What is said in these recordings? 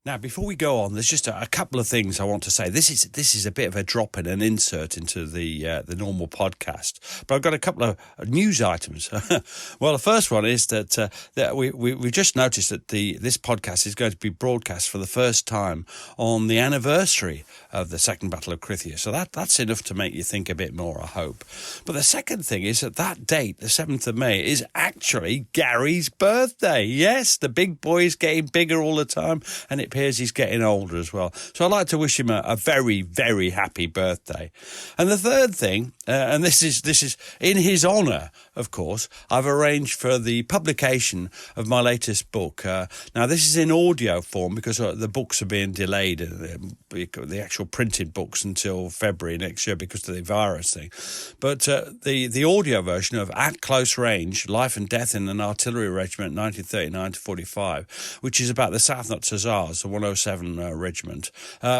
Now, before we go on, there's just a couple of things I want to say. This is a bit of a drop in, an insert into the normal podcast, but I've got a couple of news items. Well, the first one is that we just noticed that this podcast is going to be broadcast for the first time on the anniversary of the Second Battle of Krithia. So that's enough to make you think a bit more, I hope. But the second thing is that date, the 7th of May, is actually Gary's birthday. Yes, the big boy is getting bigger all the time, and it appears he's getting older as well. So I'd like to wish him a very, very happy birthday. And the third thing, and this is in his honour, of course, I've arranged for the publication of my latest book. Now, this is in audio form because the books are being delayed, the actual printed books, until February next year because of the virus thing. But the audio version of At Close Range, Life and Death in an Artillery Regiment, 1939 to 45, which is about the South Notts Hussars, the 107 Regiment,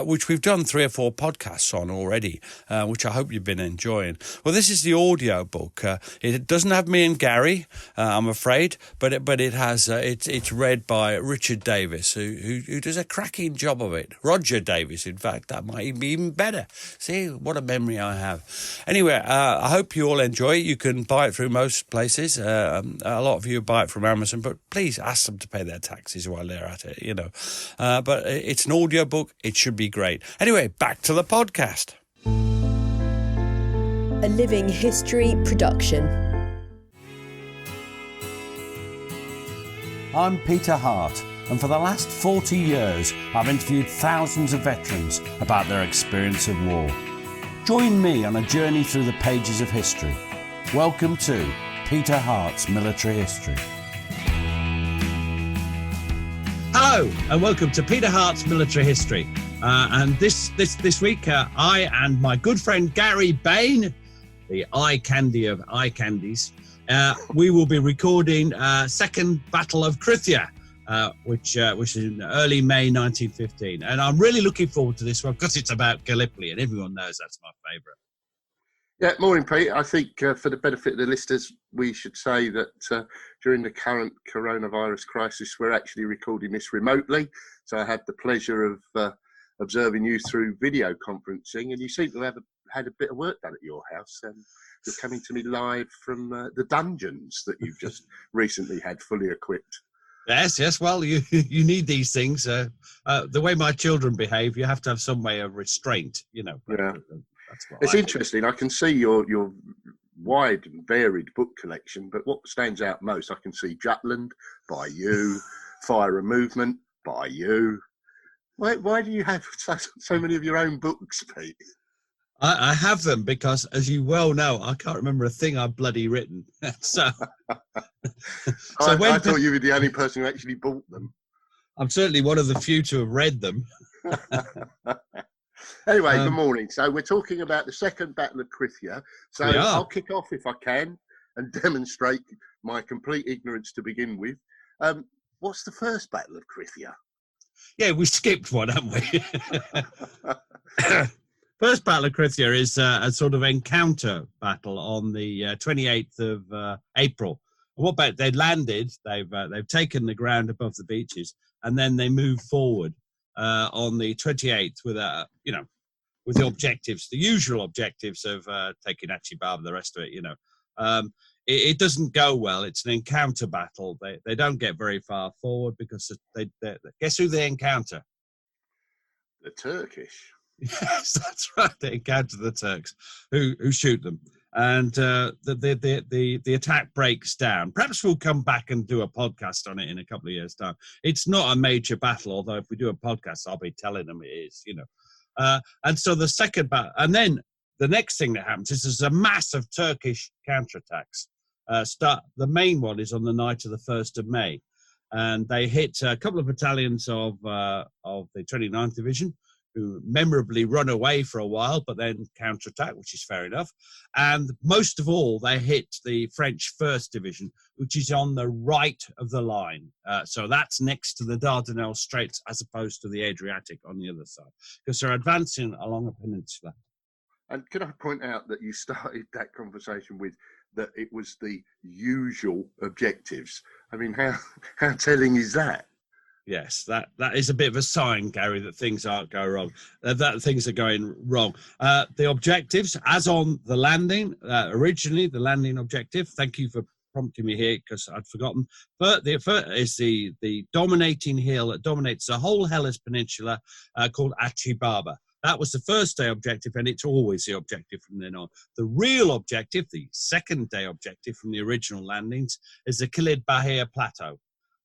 which we've done 3 or 4 podcasts on already, which I hope you've been enjoying. Well, this is the audio book. It doesn't have me and Gary, I'm afraid, but it has. It's read by Richard Davis, who does a cracking job of it. Roger Davis, in fact, that might be even better. See what a memory I have. Anyway, I hope you all enjoy it. You can buy it through most places. A lot of you buy it from Amazon, but please ask them to pay their taxes while they're at it. But it's an audio book. It should be great. Anyway, back to the podcast. A Living History production. I'm Peter Hart, and for the last 40 years, I've interviewed thousands of veterans about their experience of war. Join me on a journey through the pages of history. Welcome to Peter Hart's Military History. Hello, and welcome to Peter Hart's Military History. And this week, I and my good friend Gary Bain, the eye candy of eye candies, we will be recording Second Battle of Krithia, which is in early May 1915. And I'm really looking forward to this one because it's about Gallipoli, and everyone knows that's my favourite. Yeah, morning, Pete. I think for the benefit of the listeners, we should say that during the current coronavirus crisis, we're actually recording this remotely. So I had the pleasure of observing you through video conferencing, and you seem to have had a bit of work done at your house. You're coming to me live from the dungeons that you've just recently had fully equipped. Yes. Well, you need these things. The way my children behave, you have to have some way of restraint, Yeah. That's what It's interesting. I can see your wide and varied book collection, but what stands out most, I can see Jutland by you, Fire and Movement by you. Why do you have so many of your own books, Pete? I have them because, as you well know, I can't remember a thing I've bloody written. I thought you were the only person who actually bought them. I'm certainly one of the few to have read them. Anyway, good morning. So we're talking about the Second Battle of Krithia. So I'll kick off if I can and demonstrate my complete ignorance to begin with. What's the First Battle of Krithia? Yeah, we skipped one, haven't we? First Battle of Krithia is a sort of encounter battle on the 28th of April. What about they landed? They've taken the ground above the beaches, and then they moved forward on the 28th with the objectives, the usual objectives of taking Achibab and the rest of it. It doesn't go well. It's an encounter battle. They don't get very far forward because they guess who they encounter? The Turkish. Yes, that's right. They encounter the Turks, who shoot them, and the attack breaks down. Perhaps we'll come back and do a podcast on it in a couple of years' time. It's not a major battle, although if we do a podcast, I'll be telling them it is. And so the second battle, and then the next thing that happens is there's a massive Turkish counterattacks. The main one is on the night of the 1st of May, and they hit a couple of battalions of the 29th Division, who memorably run away for a while, but then counterattack, which is fair enough. And most of all, they hit the French 1st Division, which is on the right of the line. So that's next to the Dardanelles Straits, as opposed to the Adriatic on the other side, because they're advancing along a peninsula. And can I point out that you started that conversation with that it was the usual objectives? I mean, how telling is that? Yes, that is a bit of a sign, Gary, that things aren't going wrong. That things are going wrong. The objectives, as on the landing, originally the landing objective. Thank you for prompting me here because I'd forgotten. But the first is the dominating hill that dominates the whole Hellas Peninsula, called Achi Baba. That was the first day objective, and it's always the objective from then on. The real objective, the second day objective from the original landings, is the Kilid Bahia Plateau.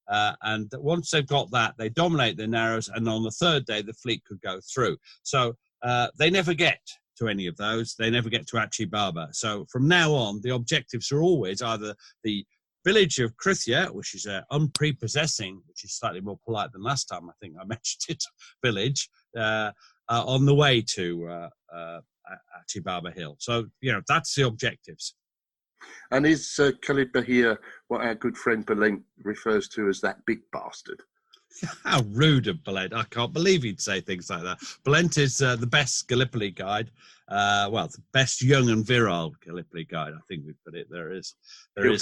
And once they've got that, they dominate the Narrows, and on the third day, the fleet could go through. So they never get to any of those. They never get to Achi Baba. So from now on, the objectives are always either the village of Krithia, which is unprepossessing, which is slightly more polite than last time I think I mentioned it, village, on the way to Achi Baba Hill. So, that's the objectives. And is Khalid Bahia what our good friend Bain refers to as that big bastard? How rude of Balent. I can't believe he'd say things like that. Balent is the best Gallipoli guide. The best young and virile Gallipoli guide, I think we've put it.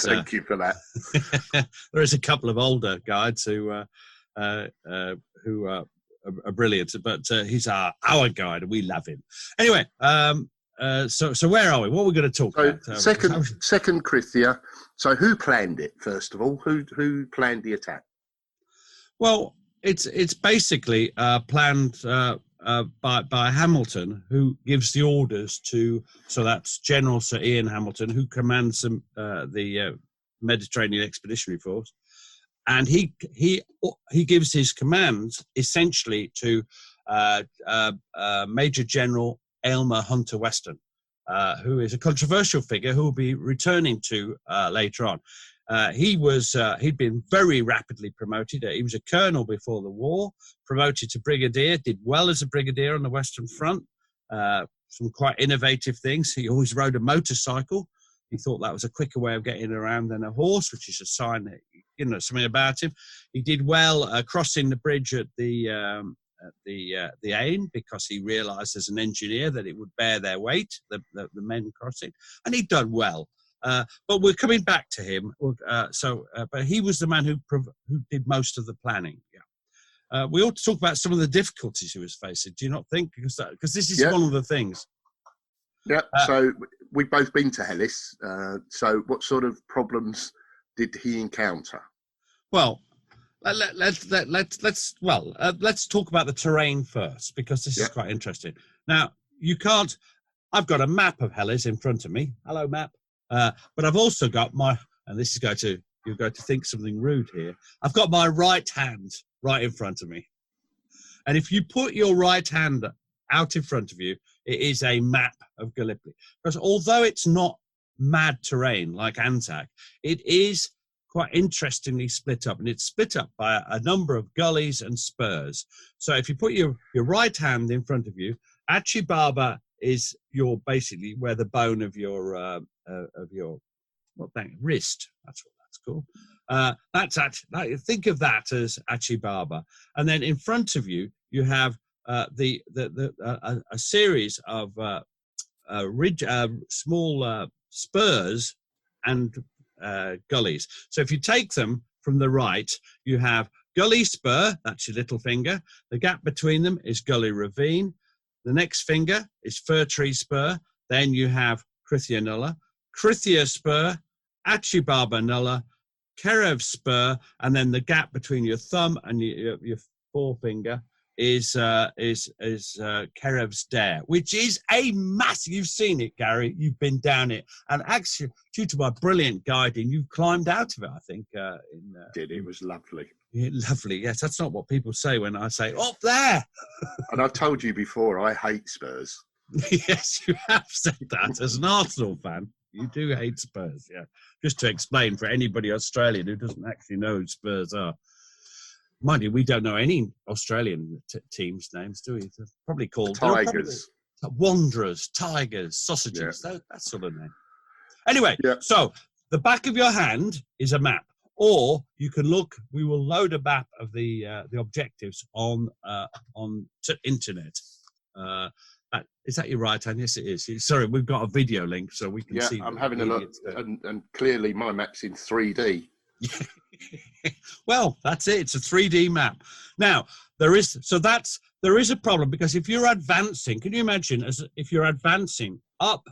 Thank you for that. There is a couple of older guides who are brilliant, but he's our guide, and we love him. Anyway, so where are we? What are we going to talk about? Second Krithia. So who planned it, first of all? Who planned the attack? Well, it's basically planned by Hamilton, who gives the orders to. So that's General Sir Ian Hamilton, who commands the Mediterranean Expeditionary Force, and he gives his commands essentially to Major General Aylmer Hunter Weston, who is a controversial figure who will be returning to later on. He'd been very rapidly promoted. He was a colonel before the war, promoted to brigadier, did well as a brigadier on the Western Front. Some quite innovative things. He always rode a motorcycle. He thought that was a quicker way of getting around than a horse, which is a sign that, something about him. He did well crossing the bridge at the Bain, because he realised as an engineer that it would bear their weight, the men crossing, and he'd done well. But we're coming back to him. But he was the man who did most of the planning. Yeah. We ought to talk about some of the difficulties he was facing. Do you not think? Because this is one of the things. Yeah. So we've both been to Hellas. So what sort of problems did he encounter? Well, let's talk about the terrain first, because this is quite interesting. Now, you can't. I've got a map of Hellas in front of me. Hello, map. But I've also got and this is you're going to think something rude here. I've got my right hand right in front of me. And if you put your right hand out in front of you, it is a map of Gallipoli. Because although it's not mad terrain like Anzac, it is quite interestingly split up. And it's split up by a number of gullies and spurs. So if you put your right hand in front of you, Achi Baba is basically where the bone of your wrist. That's what that's called. Think of that as Achi Baba, and then in front of you you have a series of small spurs and gullies. So if you take them from the right, you have Gully Spur. That's your little finger. The gap between them is Gully Ravine. The next finger is Fir Tree Spur. Then you have Krithia Nulla, Krithia Spur, Achi Baba Nulla, Kerev Spur, and then the gap between your thumb and your forefinger is Kerev's Dare, which is a massive. You've seen it, Gary. You've been down it, and actually, due to my brilliant guiding, you've climbed out of it. I think. It was lovely. Yeah, lovely. Yes, that's not what people say when I say up there. And I've told you before, I hate Spurs. Yes, you have said that. As an Arsenal fan, you do hate Spurs. Yeah, just to explain for anybody Australian who doesn't actually know who Spurs are. Mind you, we don't know any Australian teams' names, do we? They're probably called Tigers, Wanderers, Tigers, Sausages, that sort of name. Anyway, so the back of your hand is a map, or you can look. We will load a map of the objectives on internet. Is that your right hand? Yes, it is. Sorry, we've got a video link so we can see. I'm having a look, and clearly my map's in 3D. Well, that's it. It's a 3D map. Now, there is a problem, because if you're advancing, can you imagine, if you're advancing up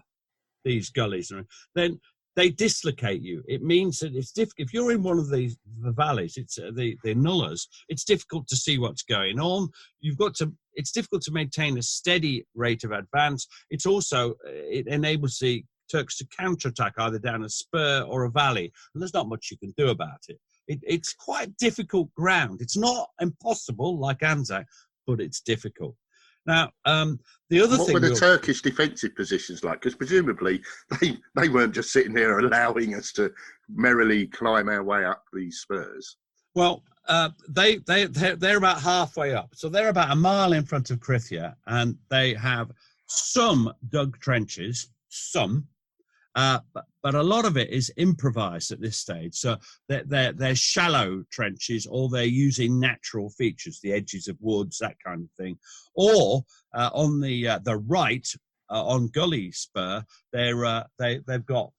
these gullies, then they dislocate you. It means that it's difficult. If you're in one of the valleys, it's the nullahs, it's difficult to see what's going on. It's difficult to maintain a steady rate of advance. It's also, it enables the Turks to counterattack either down a spur or a valley, and there's not much you can do about it. It's quite difficult ground. It's not impossible like Anzac, but it's difficult. Now, the other thing... What were the Turkish defensive positions like? Because presumably they weren't just sitting there allowing us to merrily climb our way up these spurs. Well, they're about halfway up. So they're about a mile in front of Krithia, and they have some dug trenches, but a lot of it is improvised at this stage. So they're shallow trenches, or they're using natural features, the edges of woods, that kind of thing. Or on the right, on Gully Spur, they've got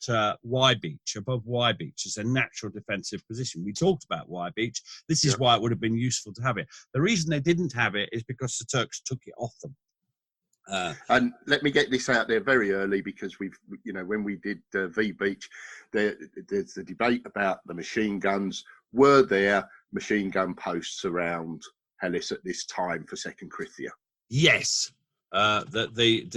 Y Beach, above Y Beach, as a natural defensive position. We talked about Y Beach. This is why it would have been useful to have it. The reason they didn't have it is because the Turks took it off them. And let me get this out there very early, because when we did V Beach, there's the debate about the machine guns. Were there machine gun posts around Hellas at this time for Second Krithia? Yes. They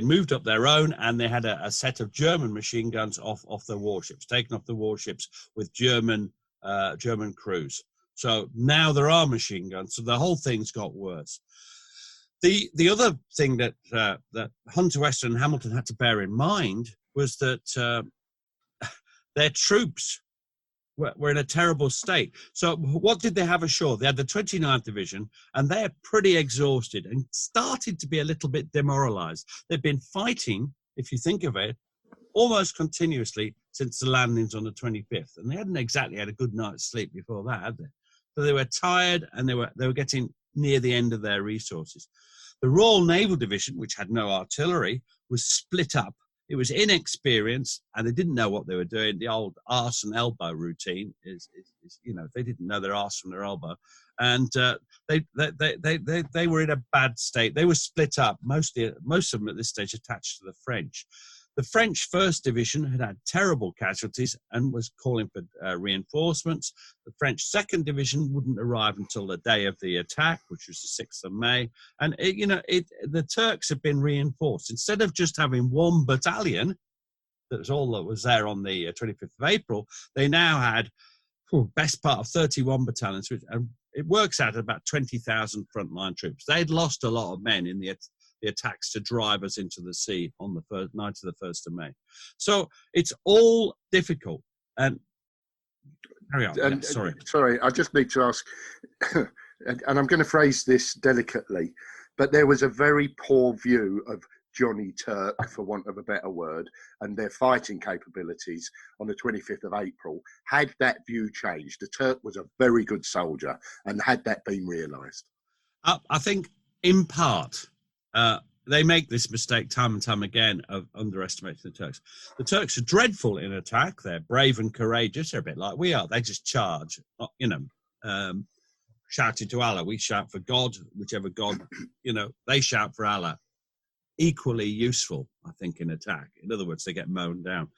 moved up their own, and they had a set of German machine guns off their warships, taken off the warships with German crews. So now there are machine guns. So the whole thing's got worse. The other thing that Hunter Weston and Hamilton had to bear in mind was that their troops were in a terrible state. So what did they have ashore? They had the 29th Division, and they're pretty exhausted and started to be a little bit demoralized. They've been fighting, if you think of it, almost continuously since the landings on the 25th, and they hadn't exactly had a good night's sleep before that, had they? So they were tired, and they were getting near the end of their resources. The Royal Naval Division, which had no artillery, was split up. It was inexperienced, and they didn't know what they were doing. The old arse and elbow routine is they didn't know their arse from their elbow, and they were in a bad state. They were split up. Most of them at this stage attached to the French. The French 1st Division had terrible casualties and was calling for reinforcements. The French 2nd Division wouldn't arrive until the day of the attack, which was the 6th of May. And, the Turks had been reinforced. Instead of just having one battalion, that was all that was there on the 25th of April, they now had best part of 31 battalions, which it works out at about 20,000 frontline troops. They'd lost a lot of men in the attacks to drive us into the sea on the first night of the 1st of May. So it's all difficult. And carry on. Sorry, I just need to ask, and I'm going to phrase this delicately, but there was a very poor view of Johnny Turk, for want of a better word, and their fighting capabilities on the 25th of April. Had that view changed? The Turk was a very good soldier, and had that been realised? I think in part, they make this mistake time and time again of underestimating the Turks. The Turks are dreadful in attack. They're brave and courageous. They're a bit like we are. They just charge, shouting to Allah. We shout for God, whichever God, they shout for Allah. Equally useful, I think, in attack. In other words, they get mown down.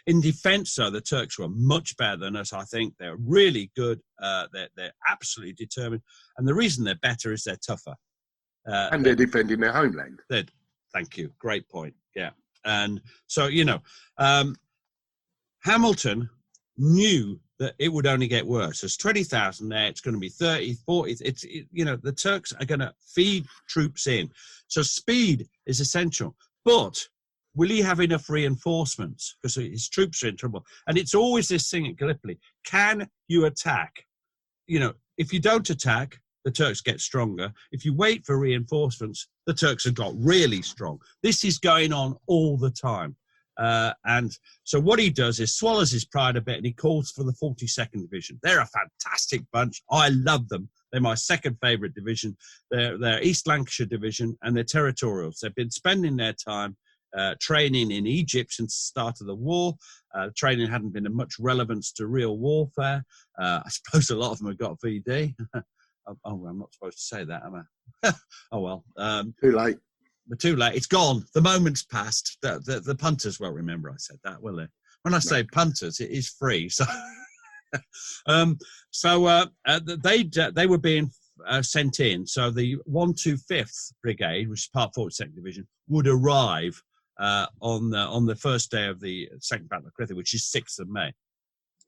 In defence, though, the Turks were much better than us, I think. They're really good. They're absolutely determined. And the reason they're better is they're tougher. And they're defending their homeland. Thank you. Great point. Yeah. And so, Hamilton knew that it would only get worse. There's 20,000 there. It's going to be 30, 40. The Turks are going to feed troops in. So speed is essential. But will he have enough reinforcements? Because his troops are in trouble. And it's always this thing at Gallipoli. Can you attack? If you don't attack, the Turks get stronger. If you wait for reinforcements, the Turks have got really strong. This is going on all the time. And so what he does is swallows his pride a bit, and he calls for the 42nd Division. They're a fantastic bunch. I love them. They're my second favourite division. They're East Lancashire Division, and they're territorials. They've been spending their time training in Egypt since the start of the war. Training hadn't been of much relevance to real warfare. I suppose a lot of them have got VD. I'm not supposed to say that, am I? Oh, well. Too late. But too late. It's gone. The moment's passed. The punters won't remember I said that, will they? When I say punters, it is free. So, they were being sent in. So the 125th Brigade, which is part 42nd Division, would arrive on the first day of the Second Battle of Krithia, which is 6th of May.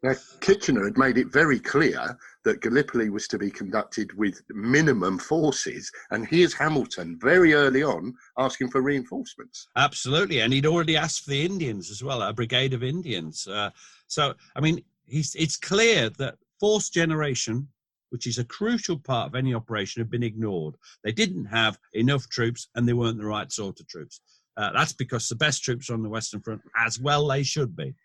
Now, Kitchener had made it very clear that Gallipoli was to be conducted with minimum forces, and here's Hamilton very early on asking for reinforcements. Absolutely, and he'd already asked for the Indians as well, a brigade of Indians. So, I mean, it's clear that force generation, which is a crucial part of any operation, had been ignored. They didn't have enough troops, and they weren't the right sort of troops. That's because the best troops are on the Western Front, as well they should be.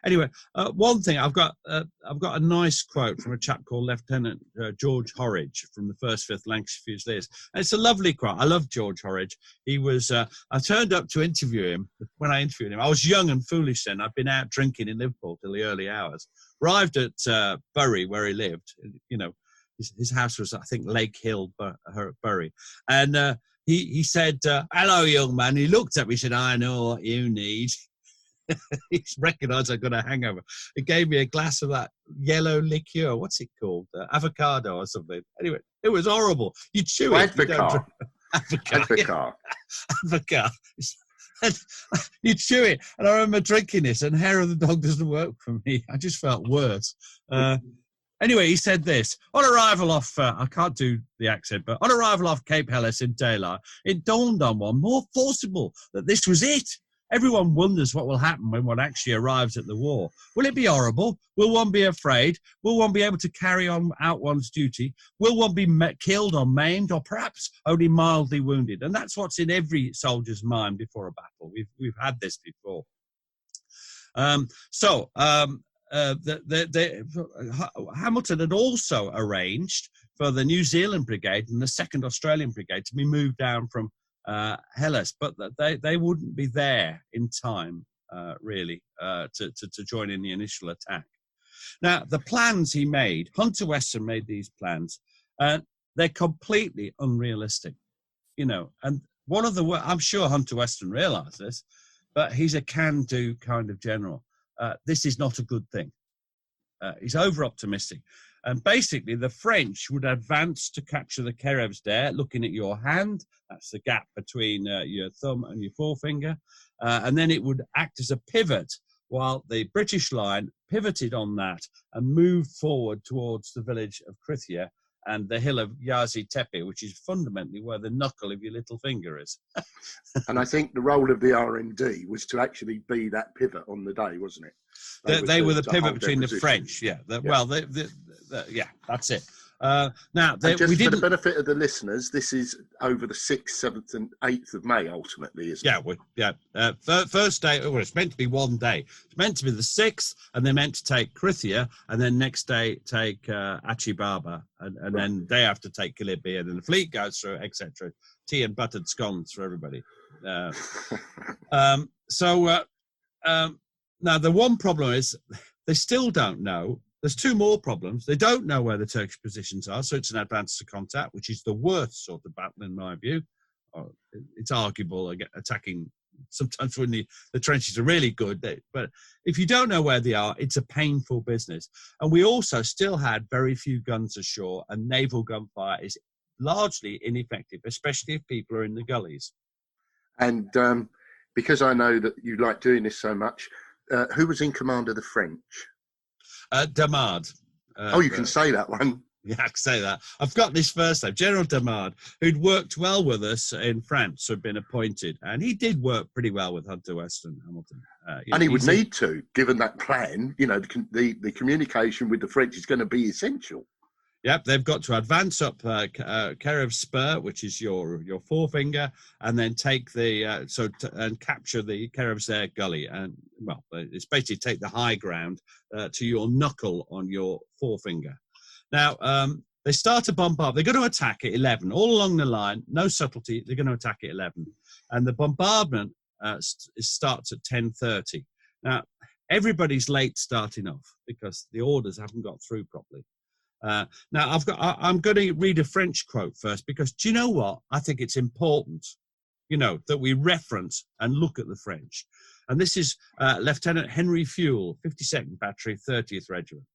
Anyway, one thing I've got a nice quote from a chap called Lieutenant George Horridge from the 1st 5th Lancashire Fusiliers, and it's a lovely quote. I love George Horridge. He was I turned up to interview him. When I interviewed him, I was young and foolish then. I'd been out drinking in Liverpool till the early hours. Arrived at Bury, where he lived. You know, his house was, I think, Lake Hill, Bury, and he said, "Hello, young man." He looked at me. He said, "I know what you need." He recognised I got a hangover. He gave me a glass of that yellow liqueur. What's it called? Avocado or something. Anyway, it was horrible. You chew it. Advocar. You chew it. And I remember drinking this, and hair of the dog doesn't work for me. I just felt worse. Anyway, he said this. On arrival off, I can't do the accent, but on arrival off Cape Helles in daylight, it dawned on one more forcible that this was it. Everyone wonders what will happen when one actually arrives at the war. Will it be horrible? Will one be afraid? Will one be able to carry out one's duty? Will one be killed or maimed, or perhaps only mildly wounded? And that's what's in every soldier's mind before a battle. We've had this before. Hamilton had also arranged for the New Zealand Brigade and the 2nd Australian Brigade to be moved down from Helles, but they wouldn't be there in time, really, to join in the initial attack. Now, the plans he made, Hunter Weston made these plans, they're completely unrealistic, you know. And one of the, I'm sure Hunter Weston realised this, but he's a can-do kind of general. This is not a good thing. He's over-optimistic. And basically, the French would advance to capture the Kerevs there, looking at your hand. That's the gap between your thumb and your forefinger. And then it would act as a pivot while the British line pivoted on that and moved forward towards the village of Krithia and the hill of Yazi Tepe, which is fundamentally where the knuckle of your little finger is. And I think the role of the RMD was to actually be that pivot on the day, wasn't it? They were the pivot between the French, yeah. Well, yeah, that's it. Now, just for the benefit of the listeners, this is over the 6th, 7th, and 8th of May, ultimately, isn't it? Yeah. First day, well, it's meant to be one day. It's meant to be the 6th, and they're meant to take Krithia, and then next day take Achibaba, and then day after take Gallipoli, and then the fleet goes through, etc. Tea and buttered scones for everybody. Now, the one problem is they still don't know. There's two more problems. They don't know where the Turkish positions are, so it's an advance to contact, which is the worst sort of battle in my view. It's arguable attacking sometimes when the trenches are really good, but if you don't know where they are, it's a painful business. And we also still had very few guns ashore, and naval gunfire is largely ineffective, especially if people are in the gullies. And because I know that you like doing this so much, who was in command of the French? Damard. You can say that one. Yeah, I can say that. I've got this first name, General Damard, who'd worked well with us in France, who'd been appointed. And he did work pretty well with Hunter Weston, Hamilton. And he would need to, given that plan. You know, the communication with the French is going to be essential. Yep, they've got to advance up Kerev Spur, which is your forefinger, and then take and capture the Kerev's there gully, and well, it's basically take the high ground to your knuckle on your forefinger. Now they start to bombard. They're going to attack at 11, all along the line, no subtlety. They're going to attack at 11, and the bombardment starts at 10:30. Now, everybody's late starting off because the orders haven't got through properly. Now, I'm going to read a French quote first because do you know what? I think it's important, that we reference and look at the French. And this is Lieutenant Henry Fuel, 52nd Battery, 30th Regiment.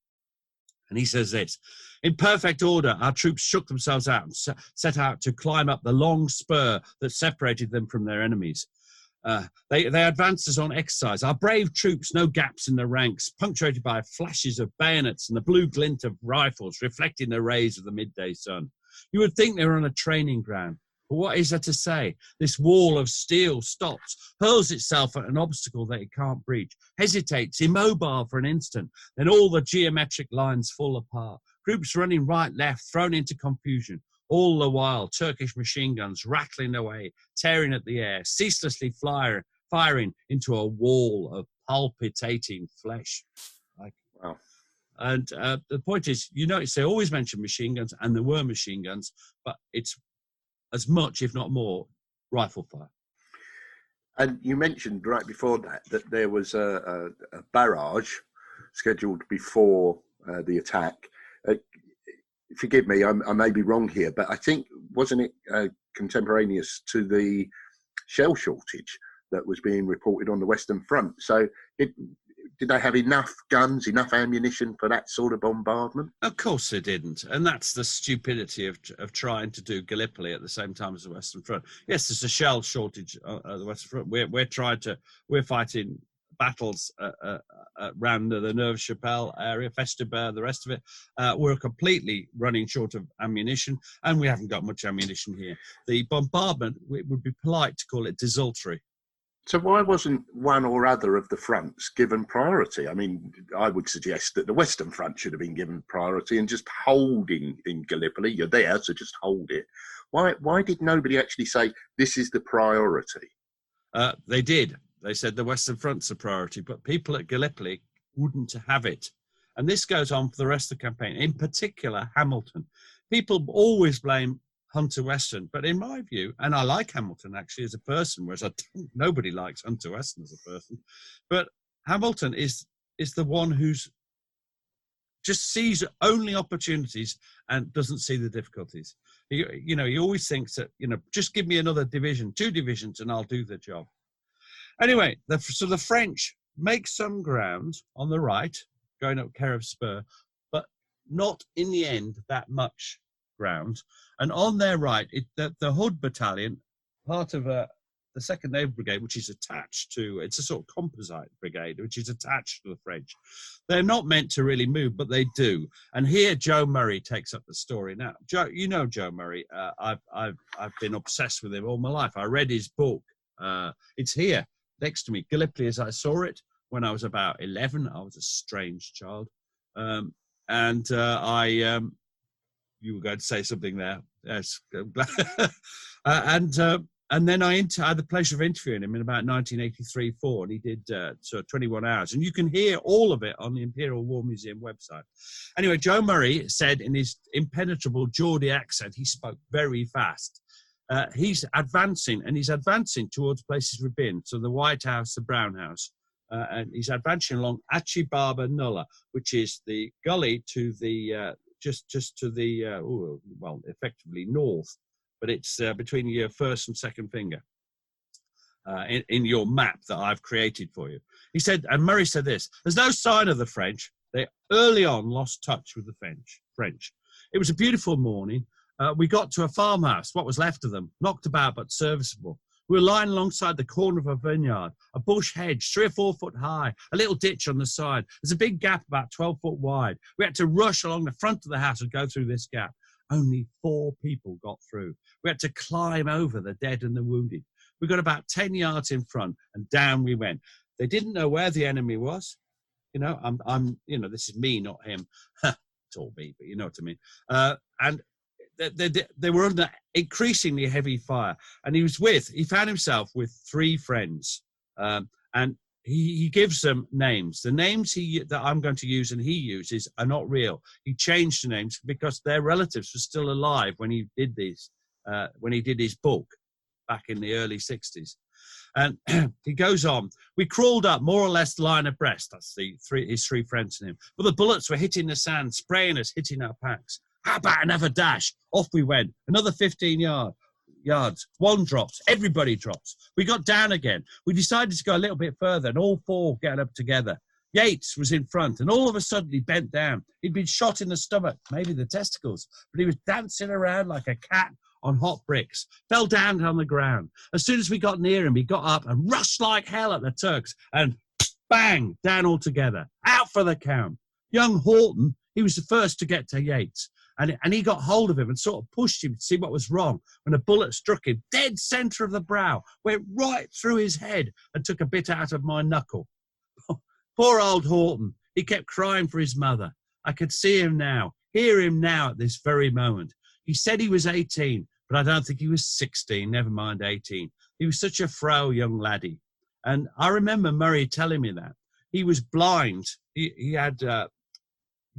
And he says this: in perfect order, our troops shook themselves out and set out to climb up the long spur that separated them from their enemies. They advanced us on exercise. Our brave troops, no gaps in the ranks, punctuated by flashes of bayonets and the blue glint of rifles reflecting the rays of the midday sun. You would think they were on a training ground. But what is there to say? This wall of steel stops, hurls itself at an obstacle that it can't breach, hesitates, immobile for an instant, then all the geometric lines fall apart. Groups running right, left, thrown into confusion. All the while, Turkish machine guns rattling away, tearing at the air, ceaselessly firing into a wall of palpitating flesh. Wow. And the point is, they always mention machine guns, and there were machine guns, but it's as much, if not more, rifle fire. And you mentioned right before that there was a barrage scheduled before the attack. Forgive me, I may be wrong here, but I think, wasn't it contemporaneous to the shell shortage that was being reported on the Western Front? So did they have enough guns, enough ammunition for that sort of bombardment? Of course they didn't. And that's the stupidity of trying to do Gallipoli at the same time as the Western Front. Yes, there's a shell shortage at the Western Front. We're fighting battles around the Neuve-Chapelle area, Festubert, the rest of it. We're completely running short of ammunition, and we haven't got much ammunition here. The bombardment, it would be polite to call it desultory. So why wasn't one or other of the fronts given priority? I mean, I would suggest that the Western Front should have been given priority and just holding in Gallipoli. You're there, so just hold it. Why did nobody actually say this is the priority? They did. They said the Western Front's a priority, but people at Gallipoli wouldn't have it. And this goes on for the rest of the campaign, in particular Hamilton. People always blame Hunter Weston, but in my view, and I like Hamilton actually as a person, whereas nobody likes Hunter Weston as a person, but Hamilton is the one who's just sees only opportunities and doesn't see the difficulties. He always thinks that, just give me another division, 2 divisions, and I'll do the job. Anyway, so the French make some ground on the right, going up Care of Spur, but not in the end that much ground. And on their right, the Hood Battalion, part of the 2nd Naval Brigade, which is attached to, it's a sort of composite brigade, which is attached to the French. They're not meant to really move, but they do. And here Joe Murray takes up the story. Now, Joe, Joe Murray. I've been obsessed with him all my life. I read his book. It's here next to me. Gallipoli as I saw it when I was about 11. I was a strange child. You were going to say something there. Yes. And then I had the pleasure of interviewing him in about 1983-4, and he did sort of 21 hours. And you can hear all of it on the Imperial War Museum website. Anyway, Joe Murray said in his impenetrable Geordie accent, he spoke very fast. He's advancing towards places we've been, so the White House, the Brown House. And he's advancing along Achibaba Nulla, which is the gully to the... just to the, effectively north, but it's between your first and second finger in your map that I've created for you. He said, and Murray said this, there's no sign of the French. They early on lost touch with the French. It was a beautiful morning. We got to a farmhouse, what was left of them, knocked about but serviceable. We were lying alongside the corner of a vineyard, a bush hedge, 3 or 4 foot high, a little ditch on the side. There's a big gap about 12 foot wide. We had to rush along the front of the house and go through this gap. Only 4 people got through. We had to climb over the dead and the wounded. We got about 10 yards in front and down we went. They didn't know where the enemy was. This is me, not him. It's all me, but you know what I mean. And they were under increasingly heavy fire, and he found himself with 3 friends, and he gives them names. The names that I'm going to use and he uses are not real. He changed the names because their relatives were still alive when he did this, when he did his book back in the early 60s. And he goes on, we crawled up more or less line abreast. That's his three friends and him. But the bullets were hitting the sand, spraying us, hitting our packs. How about another dash? Off we went. Another 15 yards. One drops. Everybody drops. We got down again. We decided to go a little bit further, and all four get up together. Yates was in front, and all of a sudden he bent down. He'd been shot in the stomach, maybe the testicles, but he was dancing around like a cat on hot bricks, fell down on the ground. As soon as we got near him, he got up and rushed like hell at the Turks, and bang, down altogether. Out for the count. Young Horton, he was the first to get to Yates, and he got hold of him and sort of pushed him to see what was wrong, when a bullet struck him dead centre of the brow, went right through his head and took a bit out of my knuckle. Poor old Horton. He kept crying for his mother. I could see him now, hear him now at this very moment. He said he was 18, but I don't think he was 16, never mind 18. He was such a frail young laddie. And I remember Murray telling me that. He was blind. He had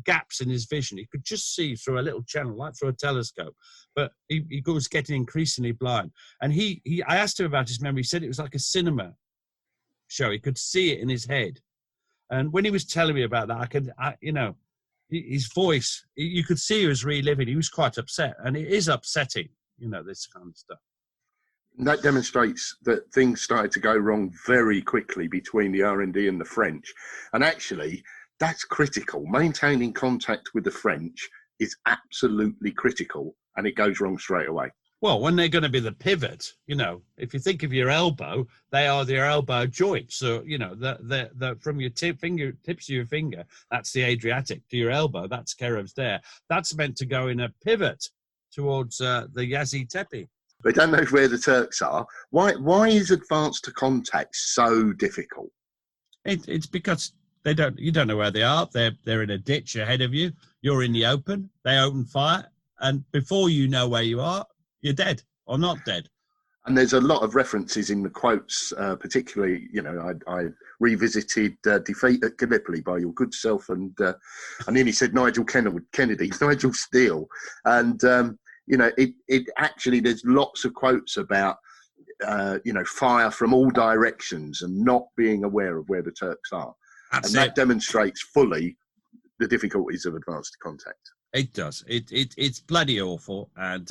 gaps in his vision. He could just see through a little channel, like through a telescope. But he was getting increasingly blind. And I asked him about his memory. He said it was like a cinema show. He could see it in his head. And when he was telling me about that, his voice, you could see he was reliving. He was quite upset. And it is upsetting, this kind of stuff. That demonstrates that things started to go wrong very quickly between the R&D and the French. And actually, that's critical. Maintaining contact with the French is absolutely critical, and it goes wrong straight away. Well, when they're going to be the pivot, if you think of your elbow, they are their elbow joints. So, the from your tips of your finger, that's the Adriatic, to your elbow, that's Kerev's there. That's meant to go in a pivot towards the Yazı Tepe. They don't know where the Turks are. Why is advance to contact so difficult? It's because you don't know where they are. They're in a ditch ahead of you. You're in the open. They open fire, and before you know where you are, you're dead or not dead. And there's a lot of references in the quotes, particularly, I revisited Defeat at Gallipoli by your good self, and I nearly said Nigel Kennedy, Nigel Steele. And, it actually, there's lots of quotes about, fire from all directions and not being aware of where the Turks are. That demonstrates fully the difficulties of advanced contact. It does. It's bloody awful. And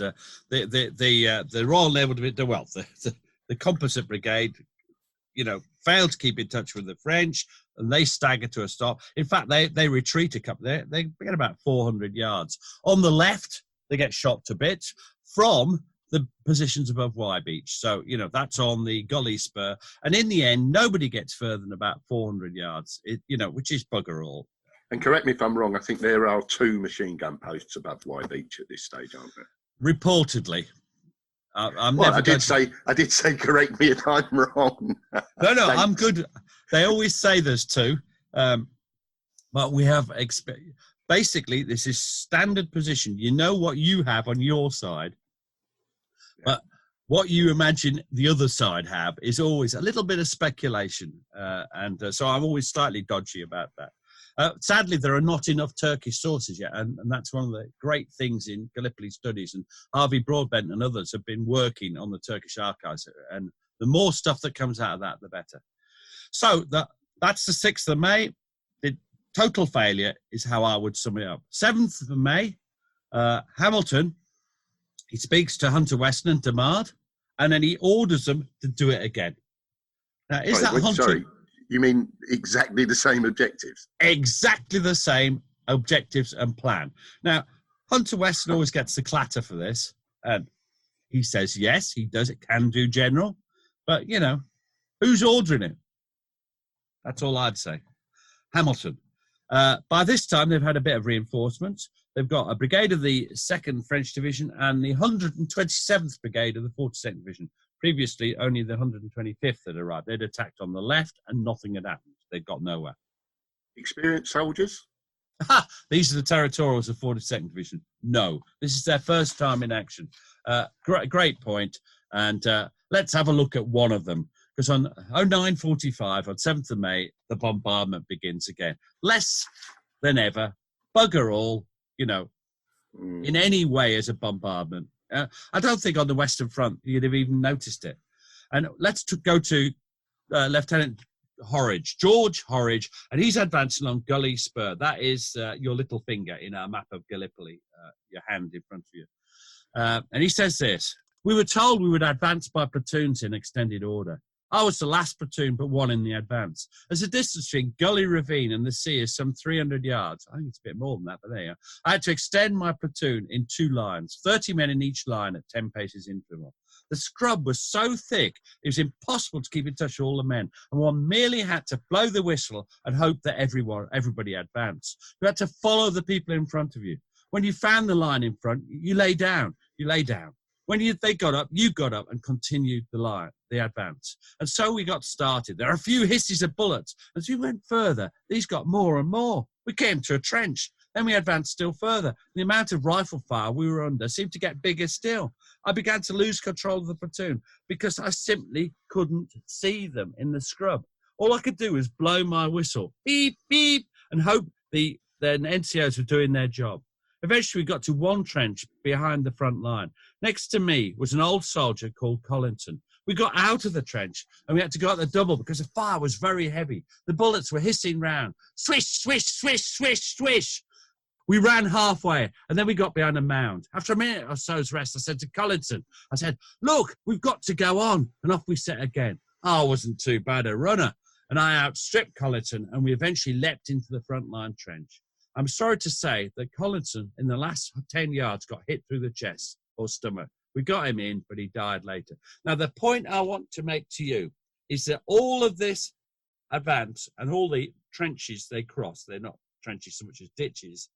the Royal Naval Division, the Composite Brigade, failed to keep in touch with the French, and they stagger to a stop. In fact, they retreat a couple. They get about 400 yards. On the left, they get shot to bits from the positions above Y Beach. So, that's on the Gully Spur. And in the end, nobody gets further than about 400 yards, which is bugger all. And correct me if I'm wrong, I think there are 2 machine gun posts above Y Beach at this stage, aren't there? Reportedly. I did say correct me if I'm wrong. No, I'm good. They always say there's 2. But we have... Basically, this is standard position. You know what you have on your side. Yeah. But what you imagine the other side have is always a little bit of speculation. So I'm always slightly dodgy about that. Sadly, there are not enough Turkish sources yet, and that's one of the great things in Gallipoli studies. And Harvey Broadbent and others have been working on the Turkish archives, and the more stuff that comes out of that, the better. So that's the 6th of May. The total failure is how I would sum it up. 7th of May, Hamilton, he speaks to Hunter Weston and Damard, and then he orders them to do it again. Now, Sorry. You mean exactly the same objectives? Exactly the same objectives and plan. Now, Hunter Weston always gets the clatter for this. And he says, yes, he does it, can do, General. But, who's ordering it? That's all I'd say. Hamilton. By this time, they've had a bit of reinforcements. They've got a brigade of the 2nd French Division and the 127th Brigade of the 42nd Division. Previously, only the 125th had arrived. They'd attacked on the left and nothing had happened. They'd got nowhere. Experienced soldiers? These are the territorials of 42nd Division. No, this is their first time in action. Great point. And let's have a look at one of them. Because on 09:45, on 7th of May, the bombardment begins again. Less than ever. Bugger all, in any way as a bombardment. I don't think on the Western Front you'd have even noticed it. And let's go to Lieutenant Horridge, George Horridge, and he's advancing on Gully Spur. That is your little finger in our map of Gallipoli, your hand in front of you. And he says this: "We were told we would advance by platoons in extended order. I was the last platoon but one in the advance. As the distance between Gully Ravine and the sea is some 300 yards. I think it's a bit more than that, but there you are. I had to extend my platoon in 2 lines, 30 men in each line at 10 paces interval. The scrub was so thick, it was impossible to keep in touch with all the men, and one merely had to blow the whistle and hope that everybody advanced. You had to follow the people in front of you. When you found the line in front, you lay down. When they got up, you got up and continued the advance. And so we got started. There are a few hisses of bullets. As we went further, these got more and more. We came to a trench. Then we advanced still further. The amount of rifle fire we were under seemed to get bigger still. I began to lose control of the platoon because I simply couldn't see them in the scrub. All I could do was blow my whistle, beep, beep, and hope the NCOs were doing their job. Eventually, we got to one trench behind the front line. Next to me was an old soldier called Collinson. We got out of the trench and we had to go at the double because the fire was very heavy. The bullets were hissing round. Swish, swish, swish, swish, swish. We ran halfway and then we got behind a mound. After a minute or so's rest, I said to Collinson, "Look, we've got to go on." And off we set again. I wasn't too bad a runner, and I outstripped Collinson, and we eventually leapt into the front line trench. I'm sorry to say that Collinson, in the last 10 yards, got hit through the chest or stomach. We got him in, but he died later. Now, the point I want to make to you is that all of this advance and all the trenches they cross, they're not trenches so much as ditches,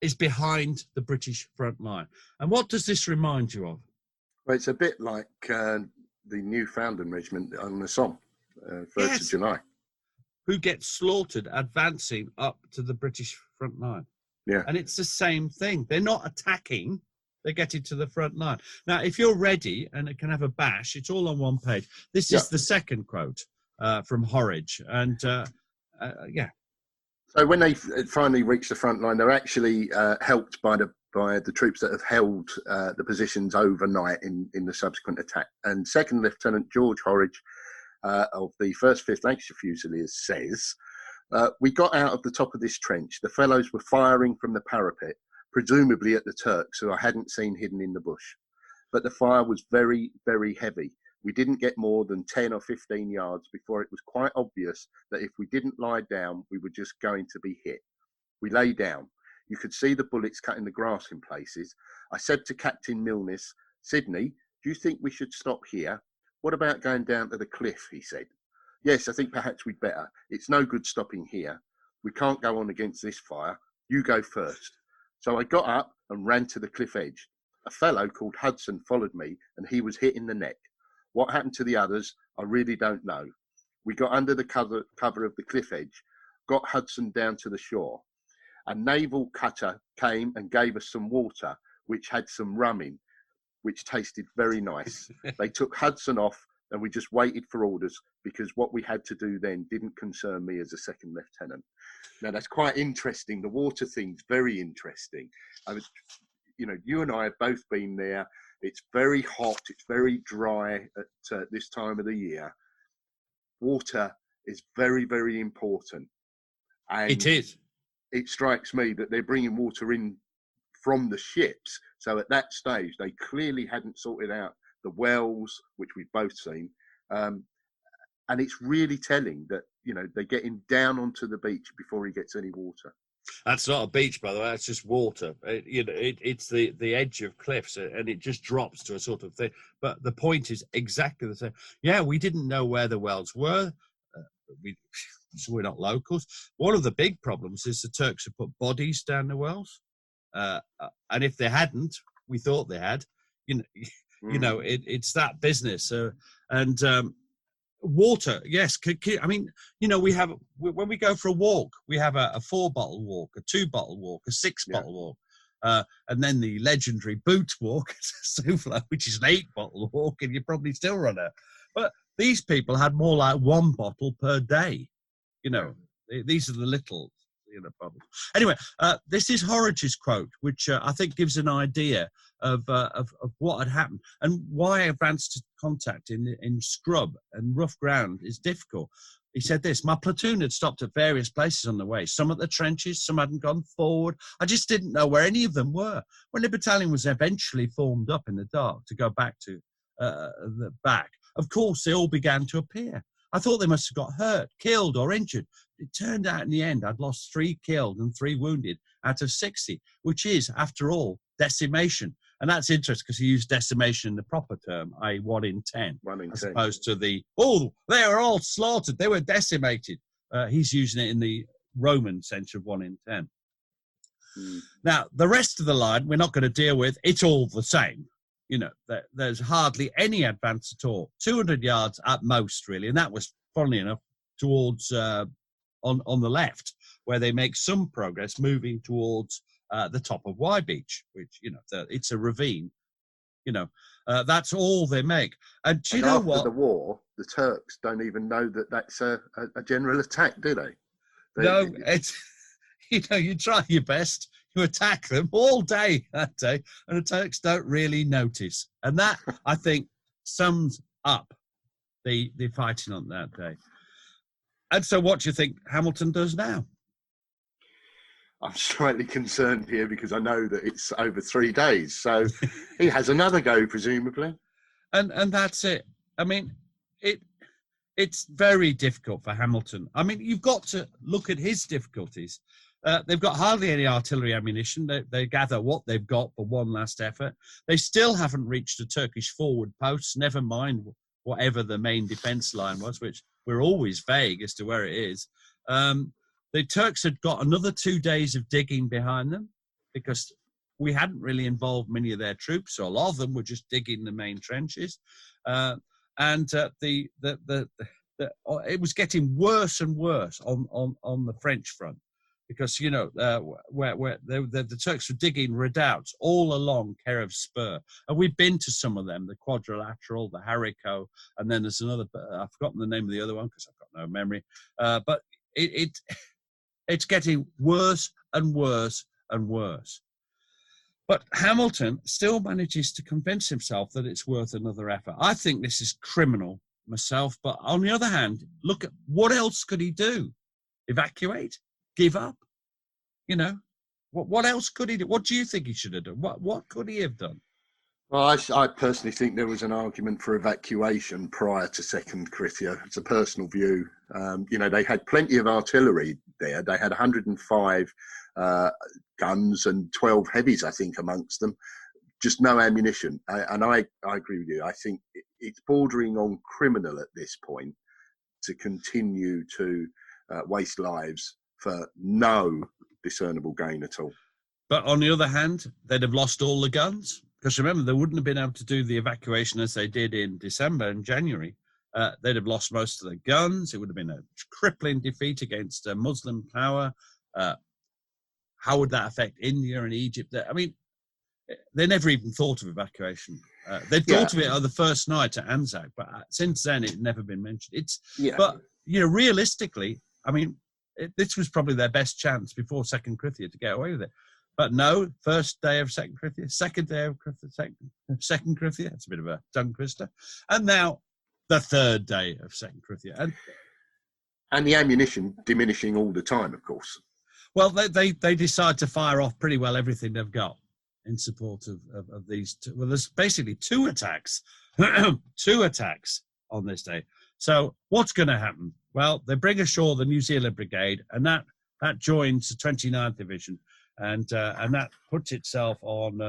is behind the British front line. And what does this remind you of? Well, it's a bit like the Newfoundland Regiment on the Somme, 1st of July. Who gets slaughtered advancing up to the British front line. Yeah. And it's the same thing. They're not attacking. They're getting to the front line. Now, if you're ready and it can have a bash, it's all on one page. This is the second quote from Horridge. And, So when they finally reached the front line, they're actually helped by the troops that have held the positions overnight in the subsequent attack. And Second Lieutenant George Horridge of the 1st 5th Lancashire Fusiliers says, "We got out of the top of this trench. The fellows were firing from the parapet, presumably at the Turks, who I hadn't seen hidden in the bush. But the fire was very, very heavy. We didn't get more than 10 or 15 yards before it was quite obvious that if we didn't lie down, we were just going to be hit. We lay down. You could see the bullets cutting the grass in places. I said to Captain Milnes, 'Sydney, do you think we should stop here? What about going down to the cliff?' he said. 'Yes, I think perhaps we'd better. It's no good stopping here. We can't go on against this fire. You go first.' So I got up and ran to the cliff edge. A fellow called Hudson followed me and he was hit in the neck. What happened to the others, I really don't know. We got under the cover of the cliff edge, got Hudson down to the shore. A naval cutter came and gave us some water, which had some rum in, which tasted very nice. They took Hudson off and we just waited for orders because what we had to do then didn't concern me as a second lieutenant." Now, that's quite interesting. The water thing's very interesting. You and I have both been there. It's very hot. It's very dry at this time of the year. Water is very, very important. And it is. It strikes me that they're bringing water in from the ships. So at that stage, they clearly hadn't sorted out the wells, which we've both seen. And it's really telling that, they're getting down onto the beach before he gets any water. That's not a beach, by the way. That's just water. It's the edge of cliffs, and it just drops to a sort of thing. But the point is exactly the same. Yeah, we didn't know where the wells were. So we're not locals. One of the big problems is the Turks have put bodies down the wells, and if they hadn't, we thought they had. It's that business. Water, yes. I mean, we have, when we go for a walk, we have a 4-bottle walk, a 2-bottle walk, a 6-bottle walk, and then the legendary boot walk, which is an 8-bottle walk, and you probably still run out. But these people had more like 1 bottle per day. These are the little, bubbles. Anyway, this is Horridge's quote, which I think gives an idea of what had happened and why advanced contact in scrub and rough ground is difficult. He said this: my platoon had stopped at various places on the way, some at the trenches, some hadn't gone forward. I just didn't know where any of them were. When the battalion was eventually formed up in the dark to go back to the back, of course, they all began to appear. I thought they must have got hurt, killed or injured. It turned out in the end I'd lost 3 killed and 3 wounded out of 60, which is, after all, decimation. And that's interesting because he used decimation in the proper term, i.e. 1 in 10, as opposed to the, they were all slaughtered, they were decimated. He's using it in the Roman sense of 1 in 10. Now, the rest of the line we're not going to deal with. It's all the same. There's hardly any advance at all. 200 yards at most, really. And that was, funnily enough, towards on the left, where they make some progress moving towards the top of Y Beach, which, it's a ravine. That's all they make. And do you know what? After the war, the Turks don't even know that that's a general attack, do they? No, it's, you try your best. You attack them all day that day, and the Turks don't really notice. And that, I think, sums up the fighting on that day. And so what do you think Hamilton does now? I'm slightly concerned here because I know that it's over 3 days. So he has another go, presumably. And that's it. I mean, it's very difficult for Hamilton. I mean, you've got to look at his difficulties. They've got hardly any artillery ammunition. They gather what they've got for one last effort. They still haven't reached the Turkish forward posts, never mind whatever the main defence line was, which we're always vague as to where it is. The Turks had got another 2 days of digging behind them because we hadn't really involved many of their troops, so a lot of them were just digging the main trenches. It was getting worse and worse on the French front. Because, where the Turks were digging redoubts all along Kerev Spur. And we've been to some of them, the Quadrilateral, the Haricot, and then there's another, I've forgotten the name of the other one because I've got no memory. But it's getting worse and worse and worse. But Hamilton still manages to convince himself that it's worth another effort. I think this is criminal myself. But on the other hand, look at what else could he do? Evacuate? Give up? What else could he do? What do you think he should have done? What could he have done? Well, I personally think there was an argument for evacuation prior to Second Krithia. It's a personal view. They had plenty of artillery there. They had 105 guns and 12 heavies, I think, amongst them. Just no ammunition. And I agree with you. I think it's bordering on criminal at this point to continue to waste lives for no discernible gain at all. But on the other hand, they'd have lost all the guns. Because remember, they wouldn't have been able to do the evacuation as they did in December and January. They'd have lost most of their guns. It would have been a crippling defeat against Muslim power. How would that affect India and Egypt? I mean, they never even thought of evacuation. They'd thought of it on the first night at Anzac, but since then, it's never been mentioned. But, realistically, I mean, this was probably their best chance before Second Krithia to get away with it. But no, first day of Second Krithia, second day of Second Krithia, it's a bit of a tongue twister. And now the third day of Second Krithia. And the ammunition diminishing all the time, of course. Well, they decide to fire off pretty well everything they've got in support of these two. Well, there's basically 2 attacks, 2 attacks on this day. So what's going to happen? Well, they bring ashore the New Zealand Brigade, and that joins the 29th Division, and that puts itself on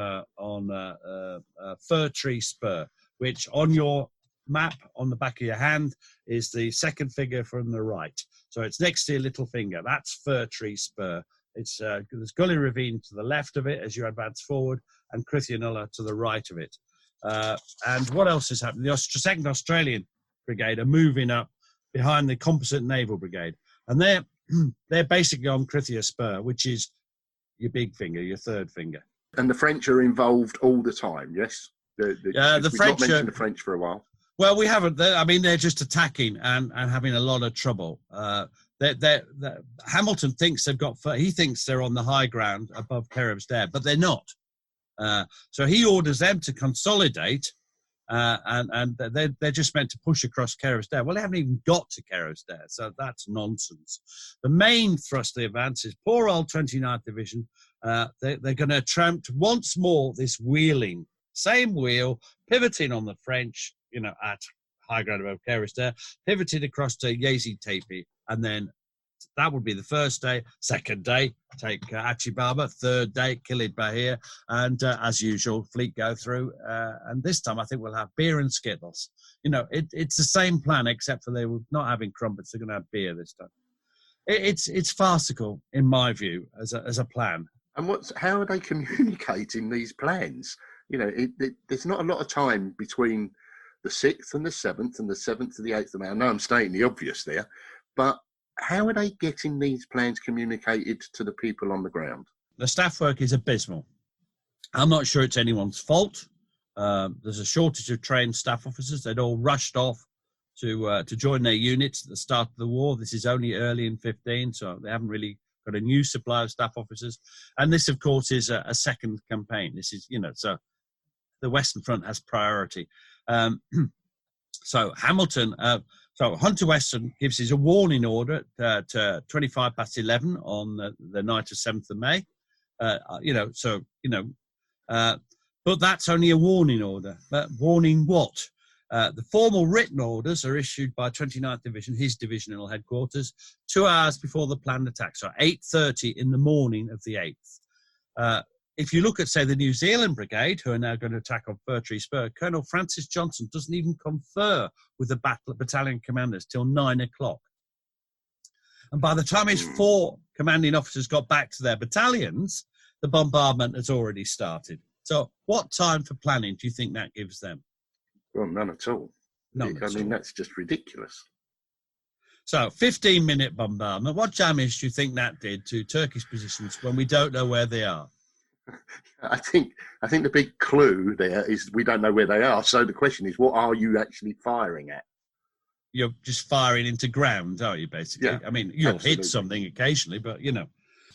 Fir Tree Spur, which on your map on the back of your hand is the second figure from the right. So it's next to your little finger. That's Fir Tree Spur. There's Gully Ravine to the left of it as you advance forward, and Krithia Nulla to the right of it. And what else is happening? The Second Australian Brigade are moving up behind the Composite Naval Brigade, and they're basically on Krithia Spur, which is your big finger, your third finger. And the French are involved all the time, yes? The we've French not mentioned the French for a while. Well, we haven't. I mean, they're just attacking and having a lot of trouble. Hamilton thinks he thinks they're on the high ground above Kerevsdare, but they're not. So he orders them to consolidate, and they're just meant to push across Kerevsdare. Well, they haven't even got to Kerevsdare, so that's nonsense. The main thrust of the advance is poor old 29th Division. They're going to attempt once more this wheeling, same wheel, pivoting on the French, at high ground above Kerevsdare, pivoted across to Yezid-Tepe, and then that would be the first day. Second day, take Achibaba. Third day, Kilid Bahir. And as usual, fleet go through. And this time, I think we'll have beer and Skittles. It's the same plan, except for they were not having crumpets. They're going to have beer this time. It's farcical, in my view, as a plan. And how are they communicating these plans? There's not a lot of time between the 6th and the 7th and the 7th to the 8th of May. I know I'm stating the obvious there, but how are they getting these plans communicated to the people on the ground? The staff work is abysmal. I'm not sure it's anyone's fault. There's a shortage of trained staff officers. They'd all rushed off to join their units at the start of the war. This is only early in 15, so they haven't really got a new supply of staff officers. And this, of course, is a second campaign. This is, so the Western Front has priority. So Hamilton... So Hunter Weston gives his a warning order to 25 past 11 on the night of 7th of May. But that's only a warning order. But warning what? The formal written orders are issued by 29th Division, his divisional headquarters, 2 hours before the planned attack, so 8:30 in the morning of the 8th. If you look at, say, the New Zealand Brigade, who are now going to attack on Fir Tree Spur, Colonel Francis Johnson doesn't even confer with the battalion commanders till 9 o'clock. And by the time his 4 commanding officers got back to their battalions, the bombardment has already started. So what time for planning do you think that gives them? Well, none at all. That's just ridiculous. So 15-minute bombardment. What damage do you think that did to Turkish positions when we don't know where they are? I think the big clue there is we don't know where they are. So the question is, what are you actually firing at? You're just firing into ground, are you, basically? Yeah, I mean, you'll hit something occasionally, but,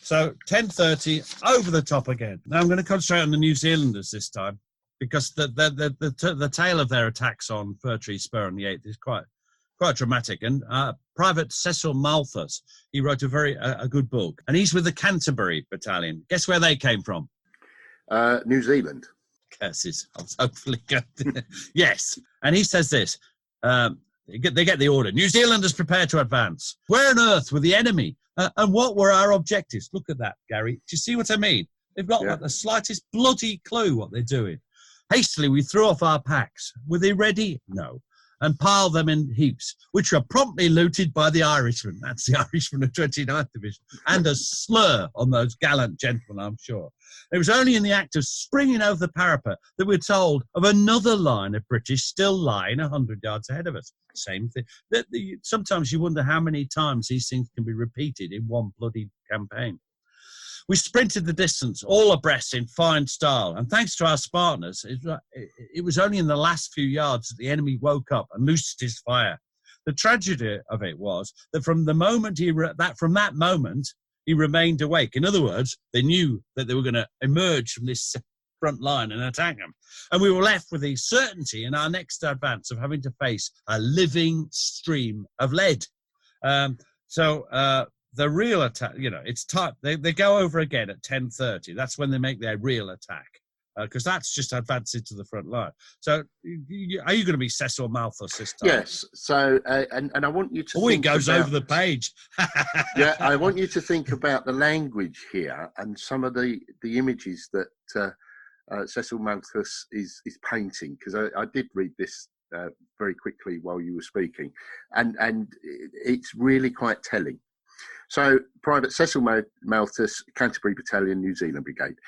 So 10:30, over the top again. Now I'm going to concentrate on the New Zealanders this time, because the tale of their attacks on Fir Tree Spur on the 8th is quite dramatic. And Private Cecil Malthus, he wrote a good book, and he's with the Canterbury Battalion. Guess where they came from? New Zealand. Curses. I was hopefully going to... Yes. And he says this. They get the order. New Zealanders prepare to advance. Where on earth were the enemy? And what were our objectives? Look at that, Gary. Do you see what I mean? They've got like the slightest bloody clue what they're doing. Hastily, we threw off our packs. Were they ready? No. And piled them in heaps, which were promptly looted by the Irishmen. That's the Irishmen of 29th Division. And a slur on those gallant gentlemen, I'm sure. It was only in the act of springing over the parapet that we're told of another line of British still lying 100 yards ahead of us. Same thing. Sometimes you wonder how many times these things can be repeated in one bloody campaign. We sprinted the distance, all abreast in fine style, and thanks to our Spartans, it was only in the last few yards that the enemy woke up and loosed his fire. The tragedy of it was that from that moment he remained awake. In other words, they knew that they were going to emerge from this front line and attack them, and we were left with the certainty in our next advance of having to face a living stream of lead. The real attack, it's time. They go over again at 10:30. That's when they make their real attack, because that's just advancing to the front line. So, are you going to be Cecil Malthus this time? Yes. So, and I want you to. It goes over the page. Yeah, I want you to think about the language here and some of the images that Cecil Malthus is painting, because I did read this very quickly while you were speaking, and it's really quite telling. So, Private Cecil Malthus, Canterbury Battalion, New Zealand Brigade.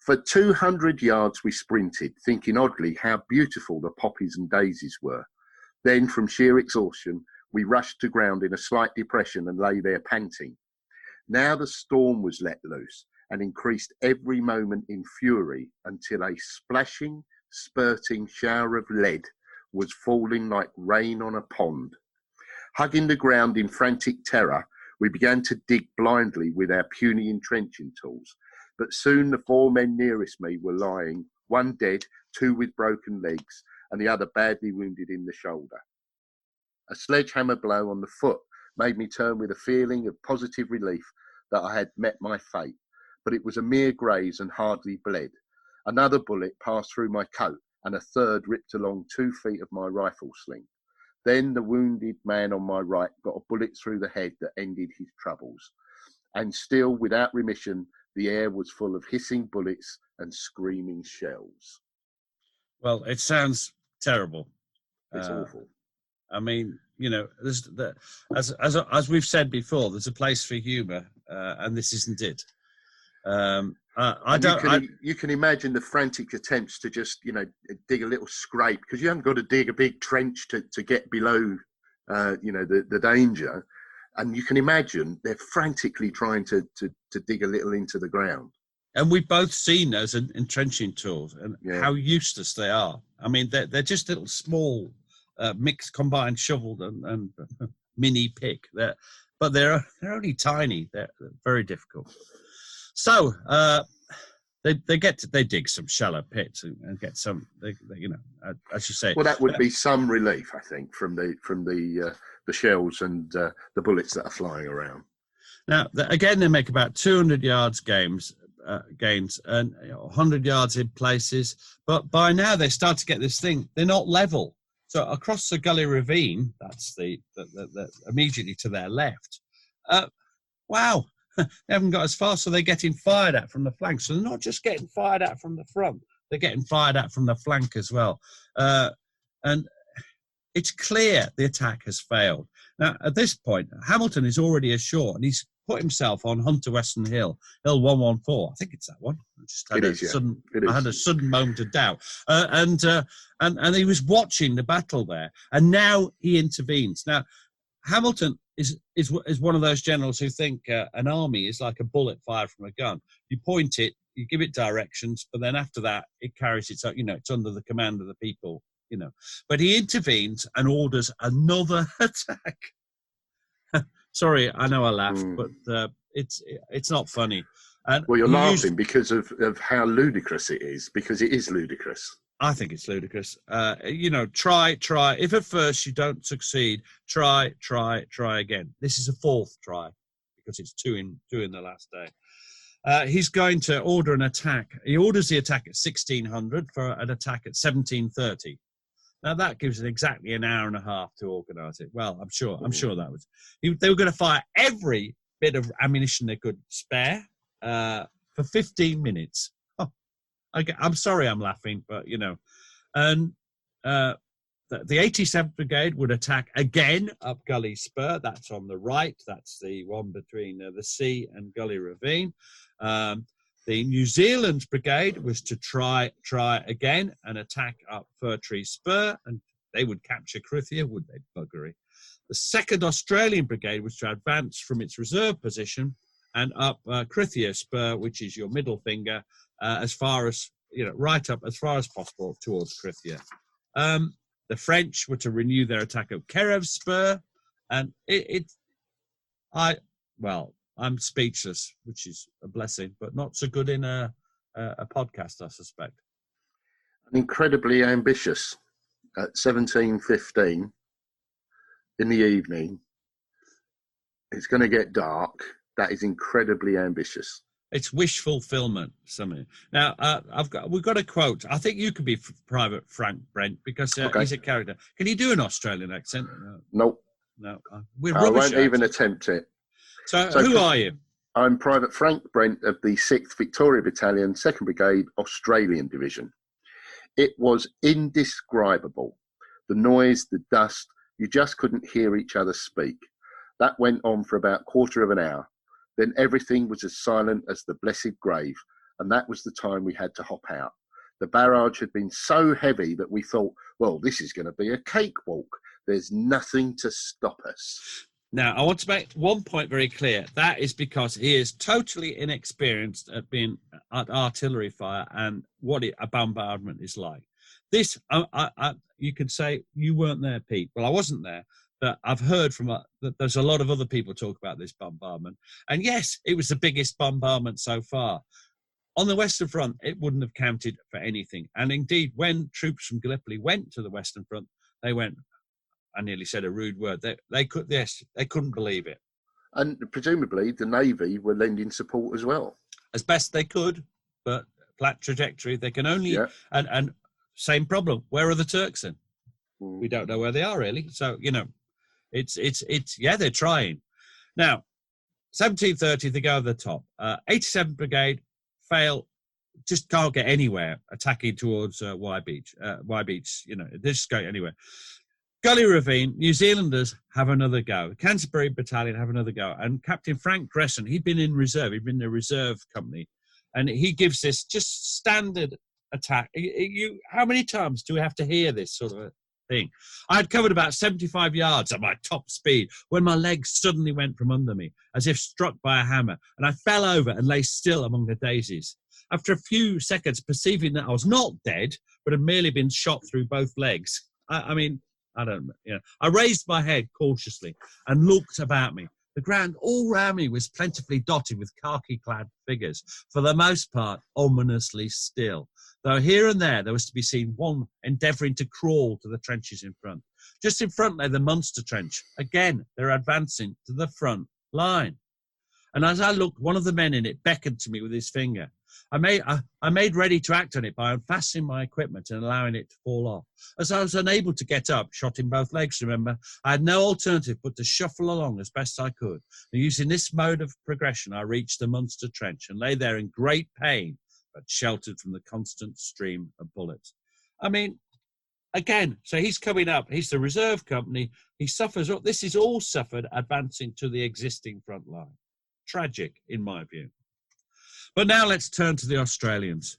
For 200 yards we sprinted, thinking oddly how beautiful the poppies and daisies were. Then, from sheer exhaustion, we rushed to ground in a slight depression and lay there panting. Now the storm was let loose and increased every moment in fury until a splashing, spurting shower of lead was falling like rain on a pond. Hugging the ground in frantic terror, We began to dig blindly with our puny entrenching tools, but soon the 4 men nearest me were lying, one dead, 2 with broken legs, and the other badly wounded in the shoulder. A sledgehammer blow on the foot made me turn with a feeling of positive relief that I had met my fate, but it was a mere graze and hardly bled. Another bullet passed through my coat, and a third ripped along 2 feet of my rifle sling. Then the wounded man on my right got a bullet through the head that ended his troubles. And still, without remission, the air was full of hissing bullets and screaming shells. Well, it sounds terrible. It's awful. I mean, you know, as we've said before, there's a place for humour, and this isn't it. You can imagine the frantic attempts to just, you know, dig a little scrape, because you haven't got to dig a big trench to get below, you know, the danger. And you can imagine they're frantically trying to dig a little into the ground. And we've both seen those entrenching tools and how useless they are. I mean, they're just little small mixed combined shovel and mini pick. But they're only tiny. They're very difficult. So they dig some shallow pits and get some, you know, as you say. Well, that would be some relief, I think, from the shells and the bullets that are flying around. Now, again, they make about 200 yards gains and 100 yards in places. But by now they start to get this thing. They're not level. So across the gully ravine, that's the immediately to their left. Wow. They haven't got as far, so they're getting fired at from the flank. So they're not just getting fired at from the front, they're getting fired at from the flank as well. And it's clear the attack has failed. Now, at this point, Hamilton is already ashore, and he's put himself on Hunter Weston Hill 114. I think it's that one. I had a sudden moment of doubt. And he was watching the battle there, and now he intervenes. Now, Hamilton is one of those generals who think an army is like a bullet fired from a gun. You point it, you give it directions, but then after that, it carries its, you know, it's under the command of the people, you know. But he intervenes and orders another attack. Sorry, I know I laughed, but it's not funny. And well, you're laughing because of how ludicrous it is, because it is ludicrous. I think it's ludicrous. You know, try. If at first you don't succeed, try again. This is a 4th try because it's two in the last day. He's going to order an attack. He orders the attack at 1600 for an attack at 1730. Now that gives it exactly an hour and a half to organise it. Well, I'm sure that was. They were going to fire every bit of ammunition they could spare for 15 minutes. I'm sorry I'm laughing, but, you know. And the 87th Brigade would attack again up Gully Spur. That's on the right. That's the one between the sea and Gully Ravine. The New Zealand Brigade was to try again and attack up Fir Tree Spur, and they would capture Krithia, would they? Buggery. The 2nd Australian Brigade was to advance from its reserve position and up Krithia Spur, which is your middle finger, as far as, you know, right up as far as possible towards Krithia. The French were to renew their attack of Kerev Spur, and I'm speechless, which is a blessing, but not so good in a podcast, I suspect. Incredibly ambitious. At 17:15 in the evening, it's going to get dark. That is incredibly ambitious. It's wish fulfillment, something. Now, we've got a quote. I think you could be Private Frank Brent because he's a character. Can you do an Australian accent? Nope. No. I won't even attempt it. So who are you? I'm Private Frank Brent of the 6th Victoria Battalion, 2nd Brigade, Australian Division. It was indescribable. The noise, the dust, you just couldn't hear each other speak. That went on for about a quarter of an hour. Then everything was as silent as the blessed grave, and that was the time we had to hop out. The barrage had been so heavy that we thought, well, this is going to be a cakewalk. There's nothing to stop us. Now, I want to make one point very clear. That is because he is totally inexperienced at being at artillery fire and what a bombardment is like. This, you could say, you weren't there, Pete. Well, I wasn't there. that I've heard from that there's a lot of other people talk about this bombardment. And yes, it was the biggest bombardment so far. On the Western Front, it wouldn't have counted for anything. And indeed, when troops from Gallipoli went to the Western Front, they went, I nearly said a rude word, they couldn't believe it. And presumably the Navy were lending support as well. As best they could, but flat trajectory. They can only, and same problem. Where are the Turks in? We don't know where they are really. So, it's they're trying. Now, 1730, they go over the top. 87th Brigade fail, just can't get anywhere attacking towards Y Beach. They just go anywhere. Gully Ravine, New Zealanders have another go. Canterbury Battalion have another go. And Captain Frank Gresson, he'd been in reserve. He'd been in a reserve company. And he gives this just standard attack. How many times do we have to hear this sort of a thing? I had covered about 75 yards at my top speed when my legs suddenly went from under me, as if struck by a hammer. And I fell over and lay still among the daisies. After a few seconds, perceiving that I was not dead, but had merely been shot through both legs. I raised my head cautiously and looked about me. The ground all round me was plentifully dotted with khaki-clad figures, for the most part ominously still, though here and there was to be seen one endeavouring to crawl to the trenches in front. Just in front lay the Munster Trench. Again, they're advancing to the front line. And as I looked, one of the men in it beckoned to me with his finger. I made ready to act on it by unfastening my equipment and allowing it to fall off. As I was unable to get up, shot in both legs, remember, I had no alternative but to shuffle along as best I could. And using this mode of progression, I reached the Munster Trench and lay there in great pain, but sheltered from the constant stream of bullets. Again, so he's coming up. He's the reserve company. He suffers. This is all suffered advancing to the existing front line. Tragic, in my view. But now let's turn to the Australians.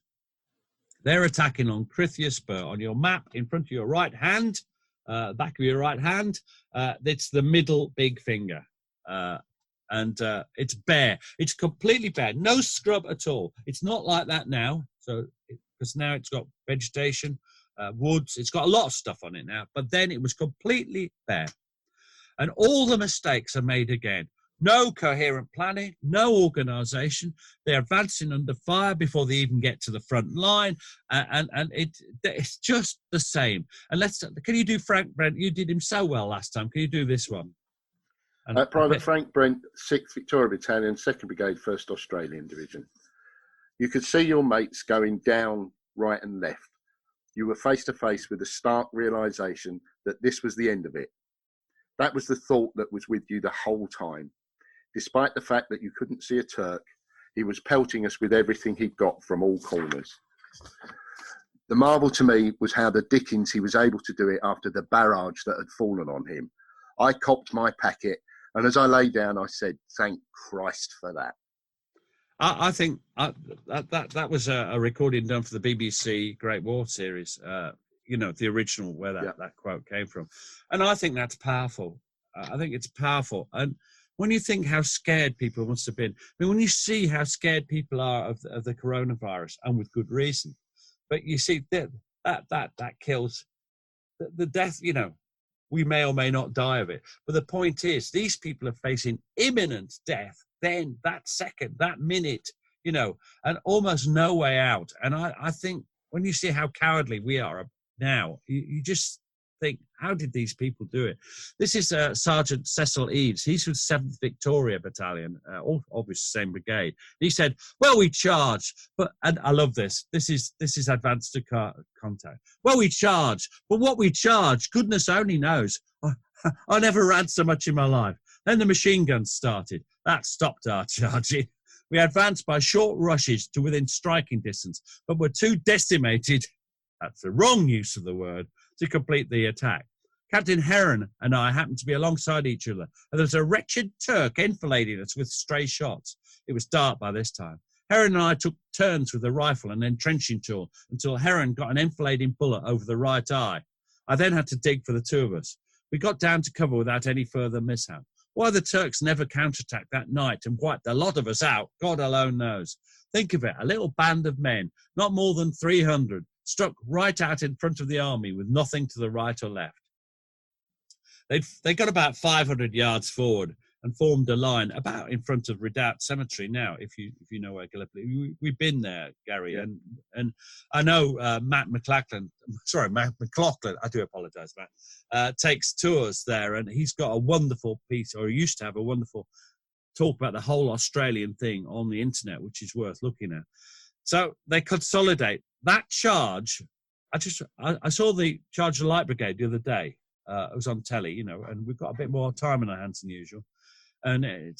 They're attacking on Krithia Spur. On your map, in front of your right hand, back of your right hand, it's the middle big finger. And it's bare. It's completely bare. No scrub at all. It's not like that now. Because now it's got vegetation, woods. It's got a lot of stuff on it now. But then it was completely bare. And all the mistakes are made again. No coherent planning, no organisation. They're advancing under fire before they even get to the front line, and it's just the same. And can you do Frank Brent? You did him so well last time. Can you do this one? Private Frank Brent, 6th Victoria Battalion, 2nd Brigade, 1st Australian Division. You could see your mates going down right and left. You were face to face with a stark realisation that this was the end of it. That was the thought that was with you the whole time. Despite the fact that you couldn't see a Turk, he was pelting us with everything he'd got from all corners. The marvel to me was how the dickens he was able to do it after the barrage that had fallen on him. I copped my packet, and as I lay down, I said, "Thank Christ for that." I think that was a recording done for the BBC Great War series, the original where that quote came from. And I think that's powerful. I think it's powerful. And when you think how scared people must have been, when you see how scared people are of the coronavirus, and with good reason, but you see that kills the death. We may or may not die of it, but the point is, these people are facing imminent death. Then that second, that minute, and almost no way out. And I think when you see how cowardly we are now, you just think, how did these people do it? This is Sergeant Cecil Eads. He's with 7th Victoria Battalion, obviously same brigade. He said, "Well, we charged, and I love this. This is advanced to contact. Well, we charged, but what we charged, goodness only knows. I never ran so much in my life. Then the machine guns started. That stopped our charging. We advanced by short rushes to within striking distance, but were too decimated," that's the wrong use of the word, "to complete the attack. Captain Heron and I happened to be alongside each other, and there was a wretched Turk enfilading us with stray shots. It was dark by this time. Heron and I took turns with the rifle and entrenching tool until Heron got an enfilading bullet over the right eye. I then had to dig for the two of us. We got down to cover without any further mishap. Why the Turks never counterattacked that night and wiped a lot of us out, God alone knows. Think of it, a little band of men, not more than 300, struck right out in front of the army with nothing to the right or left. They got about 500 yards forward and formed a line about in front of Redoubt Cemetery. Now, if you know where Gallipoli, we've been there, Gary, Yeah. and I know Matt McLachlan. I do apologise, Matt. Takes tours there, and he's got a wonderful piece, or he used to have a wonderful talk about the whole Australian thing on the internet, which is worth looking at. So they consolidate that charge. I saw the charge of the Light Brigade the other day. It was on telly, and we've got a bit more time on our hands than usual. And I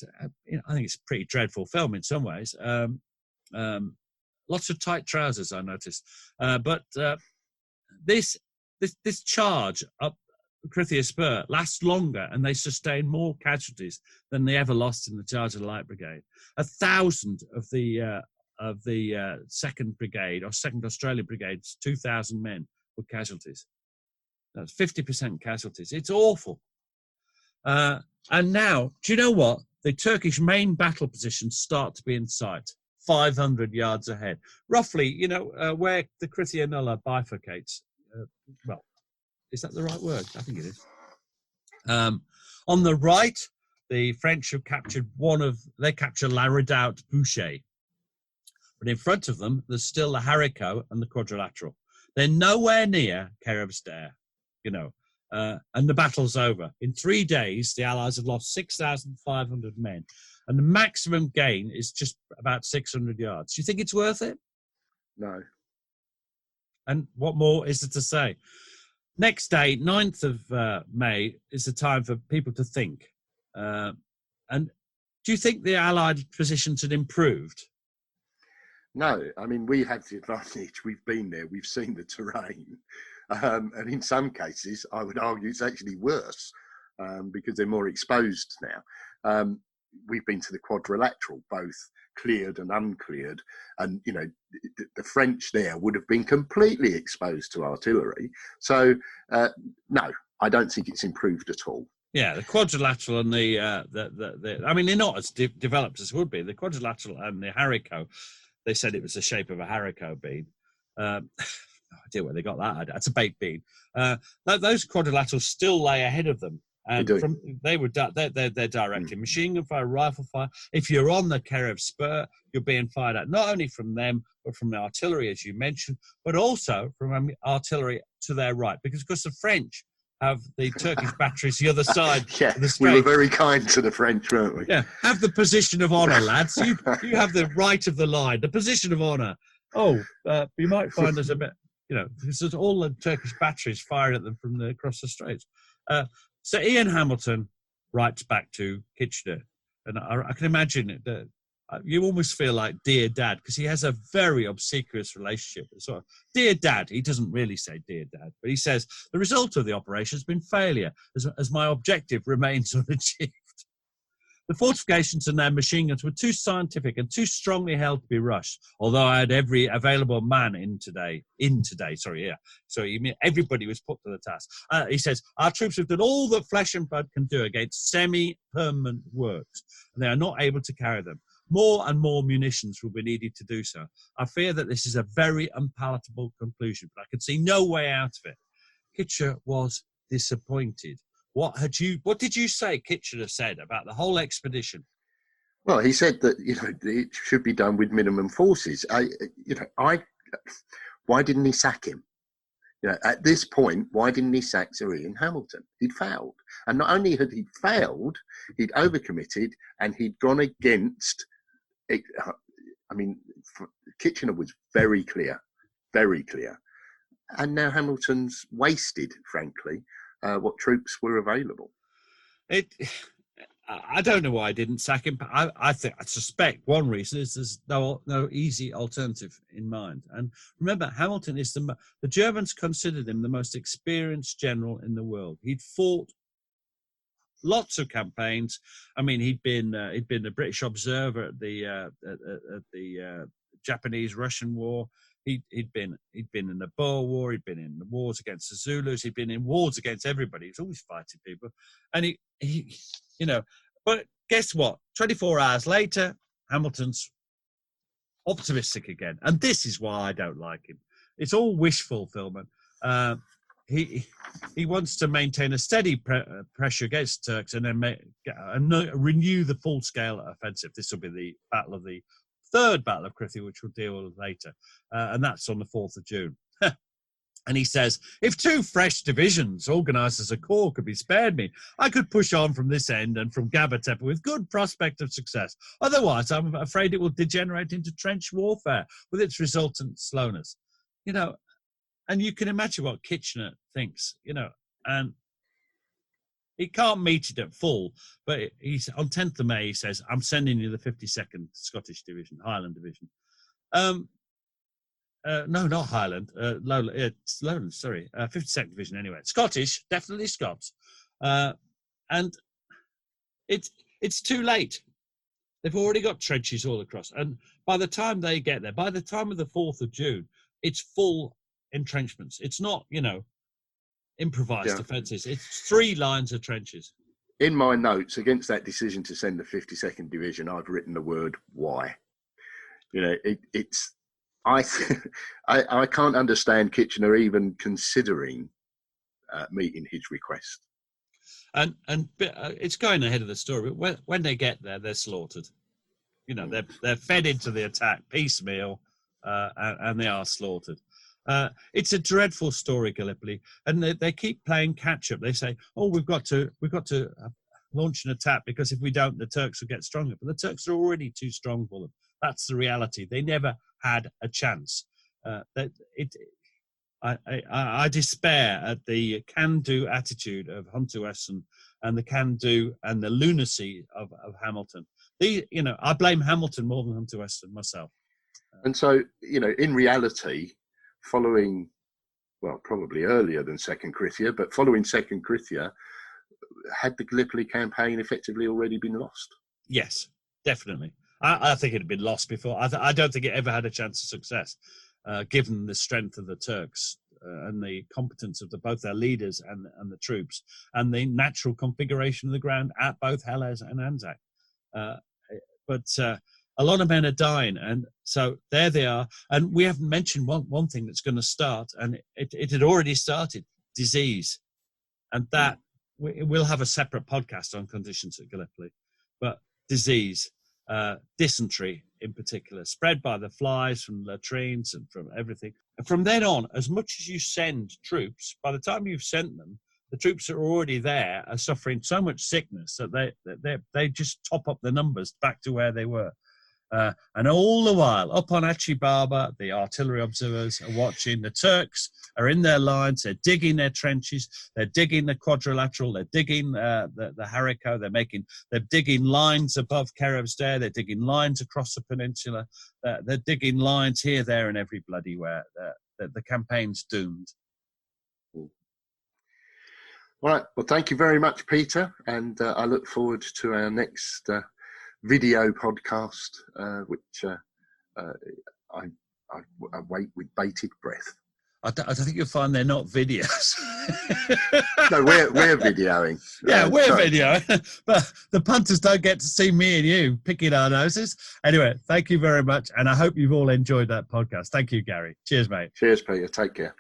think it's a pretty dreadful film in some ways. Lots of tight trousers, I noticed. But this charge up Krithia Spur lasts longer, and they sustain more casualties than they ever lost in the charge of the Light Brigade. 1,000 of the Second Brigade or Second Australian Brigade's 2,000 men were casualties. That's 50% casualties. It's awful. And now, do you know what? The Turkish main battle positions start to be in sight, 500 yards ahead. Roughly, where the Krithia Nulla bifurcates. Well, is that the right word? I think it is. On the right, the French have captured they capture La Redoubt Boucher. But in front of them, there's still the Haricot and the Quadrilateral. They're nowhere near Kerevster, and the battle's over. In 3 days, the Allies have lost 6,500 men, and the maximum gain is just about 600 yards. Do you think it's worth it? No. And what more is there to say? Next day, 9th of May, is the time for people to think. And do you think the Allied positions had improved? No, I mean, we have the advantage. We've been there. We've seen the terrain. And in some cases, I would argue it's actually worse because they're more exposed now. We've been to the Quadrilateral, both cleared and uncleared. And, the French there would have been completely exposed to artillery. So, no, I don't think it's improved at all. Yeah, the Quadrilateral and I mean, they're not as developed as would be. The Quadrilateral and the Haricot, they said it was the shape of a haricot bean. No idea where they got that idea. It's a baked bean. Those Quadrilaterals still lay ahead of them. And they're directing machine gun fire, rifle fire. If you're on the Kerev Spur, you're being fired at not only from them, but from the artillery, as you mentioned, but also from artillery to their right. Because, of course, the French have the Turkish batteries the other side of the strait. We were very kind to the French, weren't we? Yeah, have the position of honour, lads. You have the right of the line, the position of honour. You might find there's a bit, because there's all the Turkish batteries firing at them from across the straits. So Ian Hamilton writes back to Kitchener, and I can imagine it. You almost feel like Dear Dad, because he has a very obsequious relationship. Sort of, Dear Dad, he doesn't really say Dear Dad, but he says, the result of the operation has been failure, as my objective remains unachieved. The fortifications and their machine guns were too scientific and too strongly held to be rushed, although I had every available man in today. So you mean everybody was put to the task. He says, our troops have done all that flesh and blood can do against semi-permanent works, and they are not able to carry them. More and more munitions will be needed to do so. I fear that this is a very unpalatable conclusion, but I could see no way out of it. Kitchener was disappointed. What did you say Kitchener said about the whole expedition? Well, he said that, it should be done with minimum forces. Why didn't he sack him? At this point, why didn't he sack Sir Ian Hamilton? He'd failed. And not only had he failed, he'd overcommitted and he'd gone against it. I mean, Kitchener was very clear. And now Hamilton's wasted, frankly, what troops were available. I don't know why I didn't sack him, but I suspect one reason is there's no easy alternative in mind. And remember, Hamilton is the Germans considered him the most experienced general in the world. He'd fought lots of campaigns. I mean, he'd been a British observer at the Japanese-Russian War. He'd been in the Boer War. He'd been in the wars against the Zulus. He'd been in wars against everybody. He's always fighting people, and he But guess what? 24 hours later, Hamilton's optimistic again, and this is why I don't like him. It's all wish fulfillment. he wants to maintain a steady pressure against Turks and then renew the full-scale offensive. This will be the third Battle of Krithia, which we'll deal with later, and that's on the 4th of June. And he says, if 2 fresh divisions organised as a corps could be spared me, I could push on from this end and from Gabatepe with good prospect of success. Otherwise, I'm afraid it will degenerate into trench warfare with its resultant slowness. You know, and you can imagine what Kitchener thinks, you know, and he can't meet it at full, but he's on 10th of May, he says, I'm sending you the 52nd Scottish Division, Highland Division. No, not Highland. It's Lowland, sorry. 52nd Division anyway. Scottish, definitely Scots. And it's too late. They've already got trenches all across. And by the time they get there, by the time of the 4th of June, it's full entrenchments. It's not, you know, improvised defences. It's 3 lines of trenches. In my notes against that decision to send the 52nd Division, I've written the word "why." You know, it's... I can't understand Kitchener even considering meeting his request. And it's going ahead of the story. But when they get there, they're slaughtered. You know, they're fed into the attack piecemeal, and they are slaughtered. It's a dreadful story, Gallipoli, and they keep playing catch up. They say, "Oh, we've got to launch an attack because if we don't, the Turks will get stronger." But the Turks are already too strong for them. That's the reality. They never had a chance. I despair at the can-do attitude of Hunter Weston and the can-do and the lunacy of Hamilton. You know, I blame Hamilton more than Hunter Weston myself. And so, you know, in reality, following, well, probably earlier than Second Krithia, but following Second Krithia, had the Gallipoli campaign effectively already been lost? Yes, definitely. I think it had been lost before. I don't think it ever had a chance of success, given the strength of the Turks and the competence of both their leaders and the troops, and the natural configuration of the ground at both Helles and Anzac. But a lot of men are dying, and so there they are. And we haven't mentioned one thing that's going to start, and it had already started: disease, and that we'll have a separate podcast on conditions at Gallipoli. But disease. Dysentery in particular, spread by the flies from latrines and from everything. And from then on, as much as you send troops, by the time you've sent them, the troops that are already there are suffering so much sickness that they just top up the numbers back to where they were. And all the while, up on Achi Baba, the artillery observers are watching. The Turks are in their lines. They're digging their trenches. They're digging the quadrilateral. They're digging the haricot. They're digging lines above Kerevsdare. They're digging lines across the peninsula. They're digging lines here, there, and every bloody where. The campaign's doomed. All right. Well, thank you very much, Peter. And I look forward to our next video podcast, which I wait with bated breath. I think you'll find they're not videos. No, we're videoing. Yeah, we're videoing. But the punters don't get to see me and you picking our noses. Anyway, thank you very much. And I hope you've all enjoyed that podcast. Thank you, Gary. Cheers, mate. Cheers, Peter. Take care.